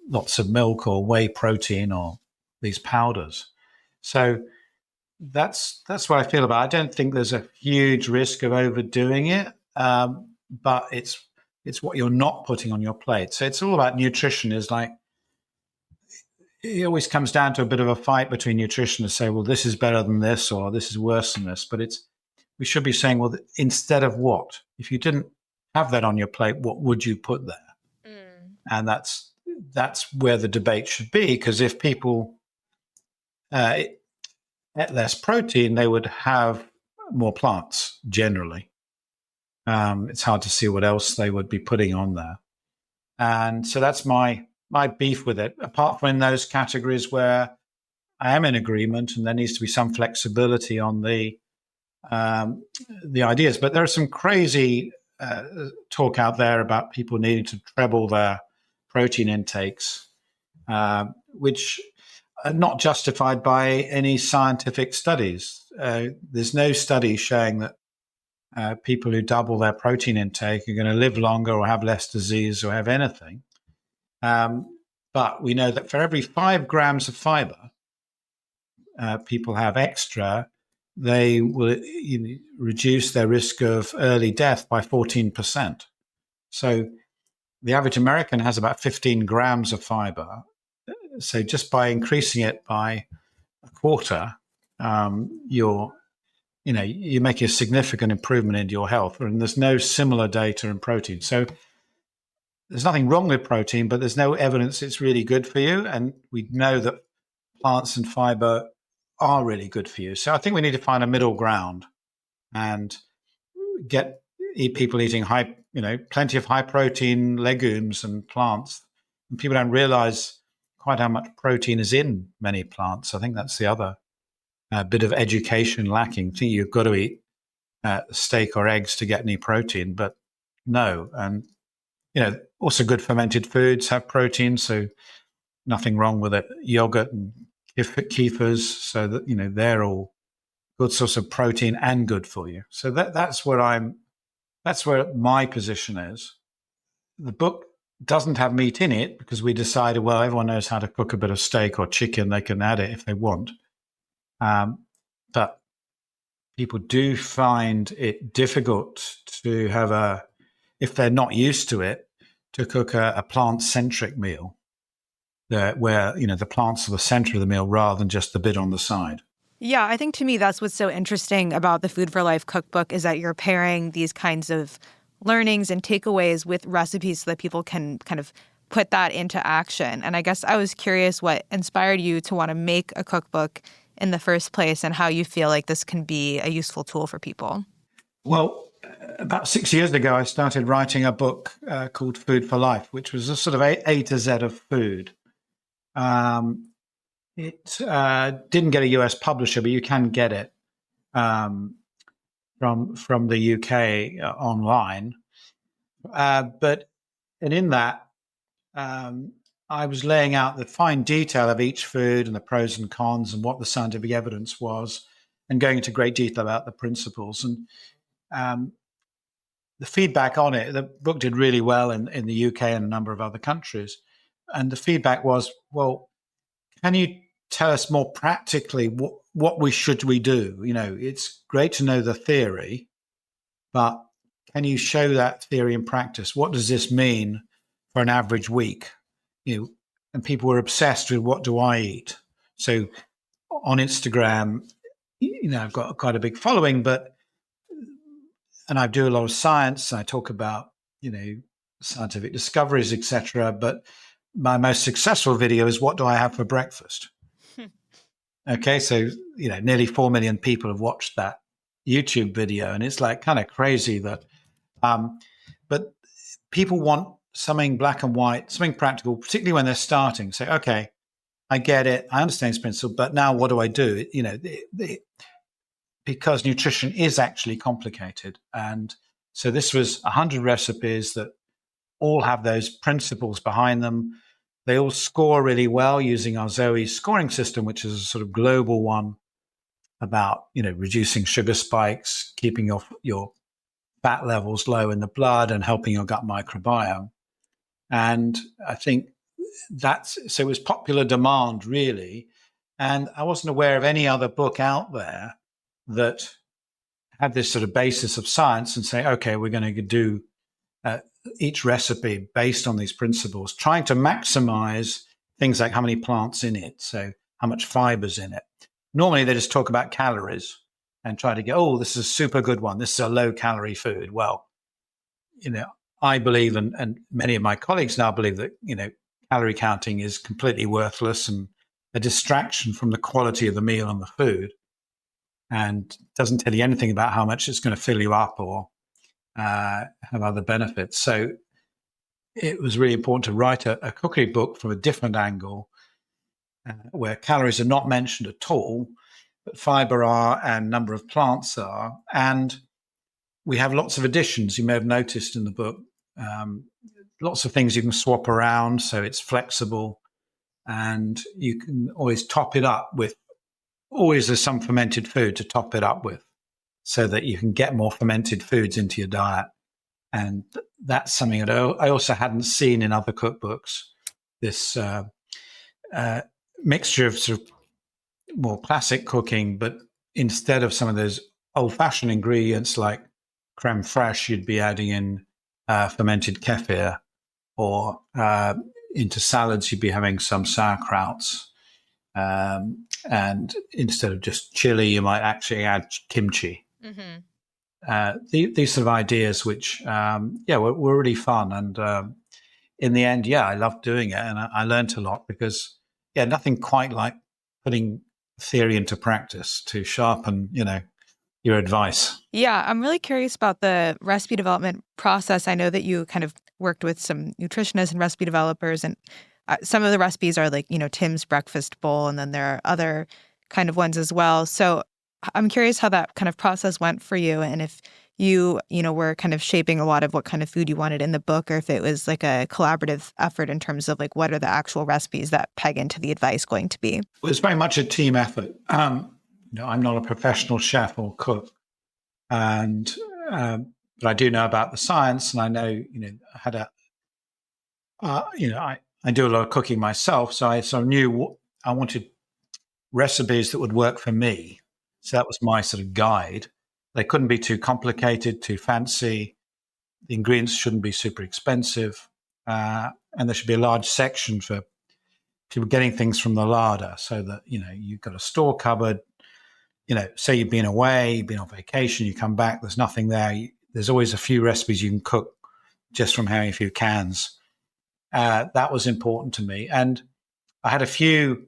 lots of milk or whey protein or these powders. So that's what I feel about it. I don't think there's a huge risk of overdoing it, but it's what you're not putting on your plate. So it's all about nutrition. Is like it always comes down to a bit of a fight between nutritionists say, well, this is better than this or this is worse than this. But we should be saying, well, instead of what? If you didn't have that on your plate, what would you put there? And that's where the debate should be, because if people ate less protein, they would have more plants generally. It's hard to see what else they would be putting on there. And so that's my beef with it, apart from in those categories where I am in agreement and there needs to be some flexibility on the ideas. But there are some crazy talk out there about people needing to treble their protein intakes, which are not justified by any scientific studies. There's no study showing that people who double their protein intake are going to live longer or have less disease or have anything. But we know that for every 5 grams of fiber people have extra, they will reduce their risk of early death by 14%. So the average American has about 15 grams of fiber. So just by increasing it by a quarter, you're making a significant improvement in your health. And there's no similar data in protein. So there's nothing wrong with protein, but there's no evidence it's really good for you. And we know that plants and fiber are really good for you. So I think we need to find a middle ground and people eating plenty of high protein legumes and plants. And people don't realize quite how much protein is in many plants. I think that's the other bit of education lacking. I think you've got to eat steak or eggs to get any protein, but no. And, also good fermented foods have protein, so nothing wrong with it. Yogurt and kefirs, so that, they're all good source of protein and good for you. So that's where my position is. The book doesn't have meat in it because we decided, well, everyone knows how to cook a bit of steak or chicken. They can add it if they want. But people do find it difficult to have if they're not used to it, to cook a plant-centric meal where, the plants are the center of the meal rather than just the bit on the side. Yeah, I think to me that's what's so interesting about the Food for Life cookbook is that you're pairing these kinds of learnings and takeaways with recipes so that people can kind of put that into action. And I guess I was curious what inspired you to want to make a cookbook in the first place and how you feel like this can be a useful tool for people. Well, about 6 years ago, I started writing a book called Food for Life, which was a sort of A to Z of food. It didn't get a US publisher, but you can get it from the UK online. And in that, I was laying out the fine detail of each food and the pros and cons and what the scientific evidence was, and going into great detail about the principles. And the feedback on it, the book did really well in the UK and a number of other countries. And the feedback was, well, can you tell us more practically what should we do? It's great to know the theory, but can you show that theory in practice? What does this mean for an average week? And people were obsessed with what do I eat? So on Instagram, I've got quite a big following, and I do a lot of science. I talk about, scientific discoveries, etc. But my most successful video is what do I have for breakfast? Okay, so nearly 4 million people have watched that YouTube video, and it's like kind of crazy that. But people want something black and white, something practical, particularly when they're starting. Say, okay, I get it, I understand this principle, but now what do I do? Because nutrition is actually complicated, and so this was 100 recipes that all have those principles behind them. They all score really well using our Zoe scoring system, which is a sort of global one about reducing sugar spikes, keeping your fat levels low in the blood, and helping your gut microbiome. And I think so. It was popular demand, really, and I wasn't aware of any other book out there that had this sort of basis of science and say, okay, we're going to do each recipe based on these principles, trying to maximize things like how many plants in it, so how much fiber's in it. Normally, they just talk about calories and try to get, oh, this is a super good one. This is a low-calorie food. Well, I believe, and many of my colleagues now believe that, calorie counting is completely worthless and a distraction from the quality of the meal and the food, and doesn't tell you anything about how much it's going to fill you up or have other benefits. So it was really important to write a cookery book from a different angle, where calories are not mentioned at all, but fiber are and number of plants are. And we have lots of additions. You may have noticed in the book, lots of things you can swap around, so it's flexible, and you can always top it up with, always there's some fermented food to top it up with, so that you can get more fermented foods into your diet. And that's something that I also hadn't seen in other cookbooks, this mixture of sort of more classic cooking, but instead of some of those old-fashioned ingredients like creme fraiche, you'd be adding in fermented kefir, or into salads, you'd be having some sauerkrauts. And instead of just chili, you might actually add kimchi. Mm-hmm. These sort of ideas, which, were really fun. And in the end, I loved doing it. And I learned a lot because, nothing quite like putting theory into practice to sharpen, your advice. Yeah, I'm really curious about the recipe development process. I know that you kind of worked with some nutritionists and recipe developers, and some of the recipes are like, Tim's breakfast bowl, and then there are other kind of ones as well. So I'm curious how that kind of process went for you, and if you, were kind of shaping a lot of what kind of food you wanted in the book, or if it was like a collaborative effort in terms of like what are the actual recipes that peg into the advice going to be? Well, it's very much a team effort. I'm not a professional chef or cook, and but I do know about the science, and I know, I had I do a lot of cooking myself, so I sort of knew I wanted recipes that would work for me. So that was my sort of guide. They couldn't be too complicated, too fancy. The ingredients shouldn't be super expensive, and there should be a large section for people getting things from the larder, so that you've got a store cupboard. Say you've been away, you've been on vacation, you come back, there's nothing there. There's always a few recipes you can cook just from having a few cans. That was important to me. And I had a few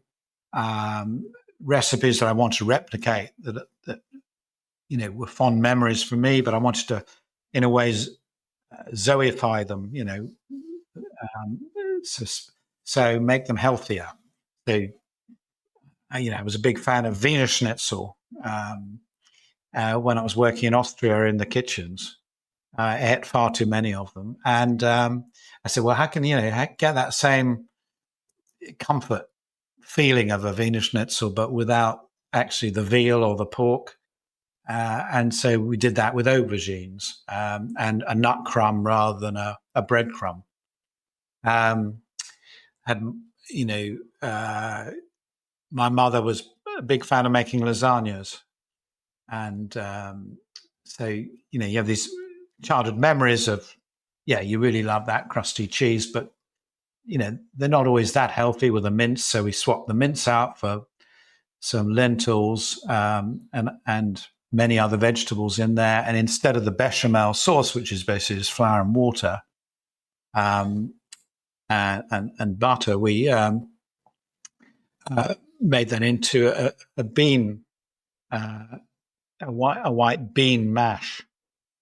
recipes that I wanted to replicate that were fond memories for me, but I wanted to, in a way, Zoeify them, so make them healthier. So, I was a big fan of Wiener Schnitzel when I was working in Austria in the kitchens. I ate far too many of them. And I said, well, how can get that same comfort feeling of a Wiener Schnitzel, but without actually the veal or the pork? And so we did that with aubergines and a nut crumb rather than a breadcrumb. My mother was a big fan of making lasagnas. And so, you have these childhood memories of, you really love that crusty cheese, but, they're not always that healthy with the mince. So we swapped the mince out for some lentils and many other vegetables in there. And instead of the bechamel sauce, which is basically just flour and water and butter, we made that into a bean, a white bean mash,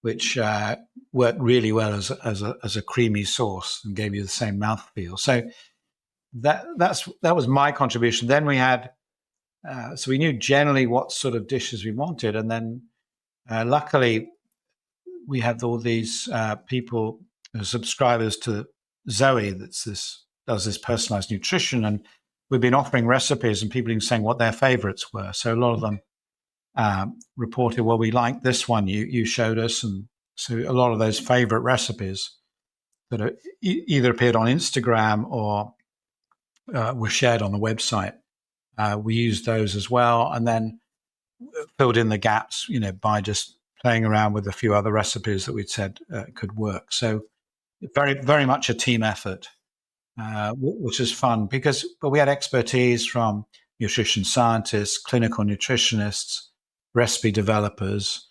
which worked really well as a creamy sauce and gave you the same mouthfeel. So that was my contribution. Then we had, so we knew generally what sort of dishes we wanted, and then luckily we have all these people, subscribers to Zoe, does this personalized nutrition, and we've been offering recipes, and people have been saying what their favorites were. So a lot of them reported, well, we like this one you showed us, and so a lot of those favorite recipes that are either appeared on Instagram or were shared on the website, we used those as well, and then filled in the gaps, by just playing around with a few other recipes that we'd said could work. So very, very much a team effort, which is fun but we had expertise from nutrition scientists, clinical nutritionists, recipe developers,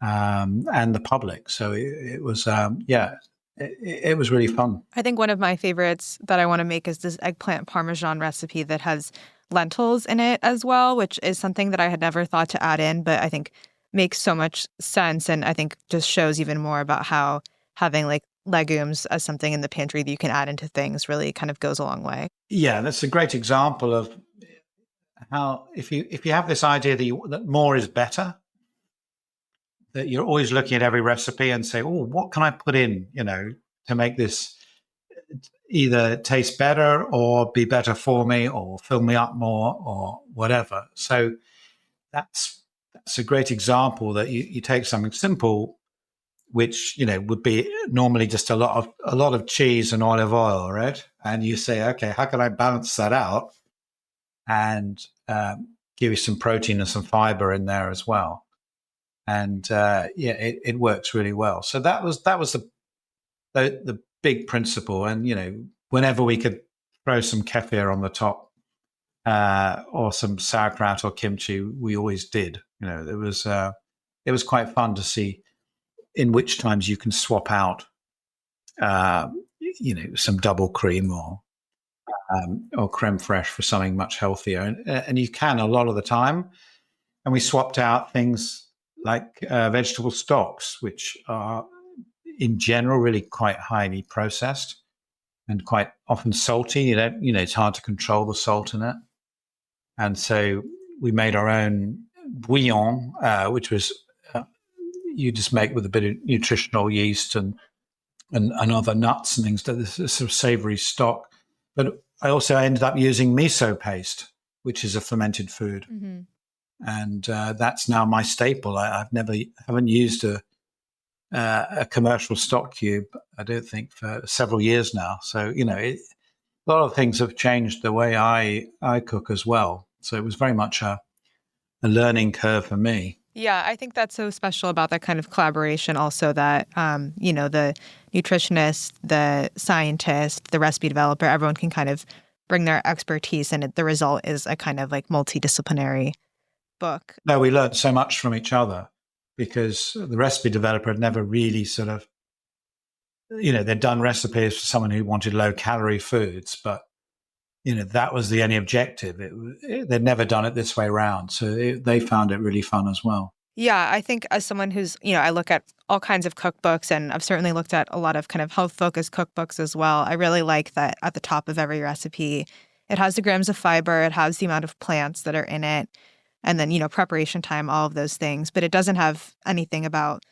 and the public. So it was, it was really fun. I think one of my favorites that I want to make is this eggplant parmesan recipe that has lentils in it as well, which is something that I had never thought to add in, but I think makes so much sense. And I think just shows even more about how having like legumes as something in the pantry that you can add into things really kind of goes a long way. Yeah, that's a great example of how if you have this idea that more is better, that you're always looking at every recipe and say, oh, what can I put in, to make this either taste better or be better for me or fill me up more or whatever. So that's a great example that you take something simple, which would be normally just a lot of cheese and olive oil, right? And you say, okay, how can I balance that out and give you some protein and some fiber in there as well? And it works really well. So that was the big principle. And whenever we could throw some kefir on the top, or some sauerkraut or kimchi, we always did. It was quite fun to see in which times you can swap out, some double cream or creme fraiche for something much healthier, and you can a lot of the time. And we swapped out things like vegetable stocks, which are in general really quite highly processed and quite often salty. It's hard to control the salt in it. And so we made our own bouillon, which was you just make with a bit of nutritional yeast and other nuts and things. This sort of savory stock. But I also ended up using miso paste, which is a fermented food. Mm-hmm. And that's now my staple. I haven't used a commercial stock cube, I don't think, for several years now. So, a lot of things have changed the way I cook as well. So it was very much a learning curve for me. Yeah, I think that's so special about that kind of collaboration also that, the nutritionist, the scientist, the recipe developer, everyone can kind of bring their expertise, and the result is a kind of like multidisciplinary book. No, we learned so much from each other because the recipe developer had never really sort of, they'd done recipes for someone who wanted low-calorie foods, but that was the only objective. They'd never done it this way around. So they found it really fun as well. Yeah, I think as someone who's, I look at all kinds of cookbooks, and I've certainly looked at a lot of kind of health-focused cookbooks as well. I really like that at the top of every recipe, it has the grams of fiber, it has the amount of plants that are in it, and then, preparation time, all of those things. But it doesn't have anything about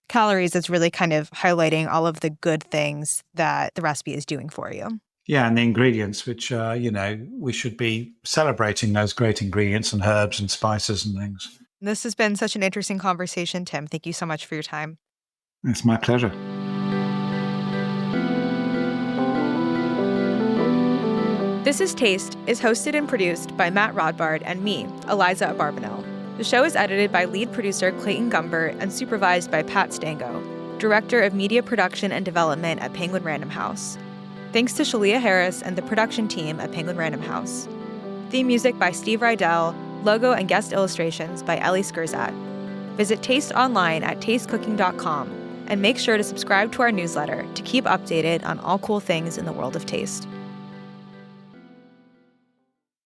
calories. It's really kind of highlighting all of the good things that the recipe is doing for you. Yeah, and the ingredients, which, we should be celebrating those great ingredients and herbs and spices and things. This has been such an interesting conversation, Tim. Thank you so much for your time. It's my pleasure. This is Taste is hosted and produced by Matt Rodbard and me, Eliza Abarbanel. The show is edited by lead producer Clayton Gumbert and supervised by Pat Stango, Director of Media Production and Development at Penguin Random House. Thanks to Shalia Harris and the production team at Penguin Random House. Theme music by Steve Rydell, logo and guest illustrations by Ellie Skurzat. Visit Taste online at tastecooking.com and make sure to subscribe to our newsletter to keep updated on all cool things in the world of taste.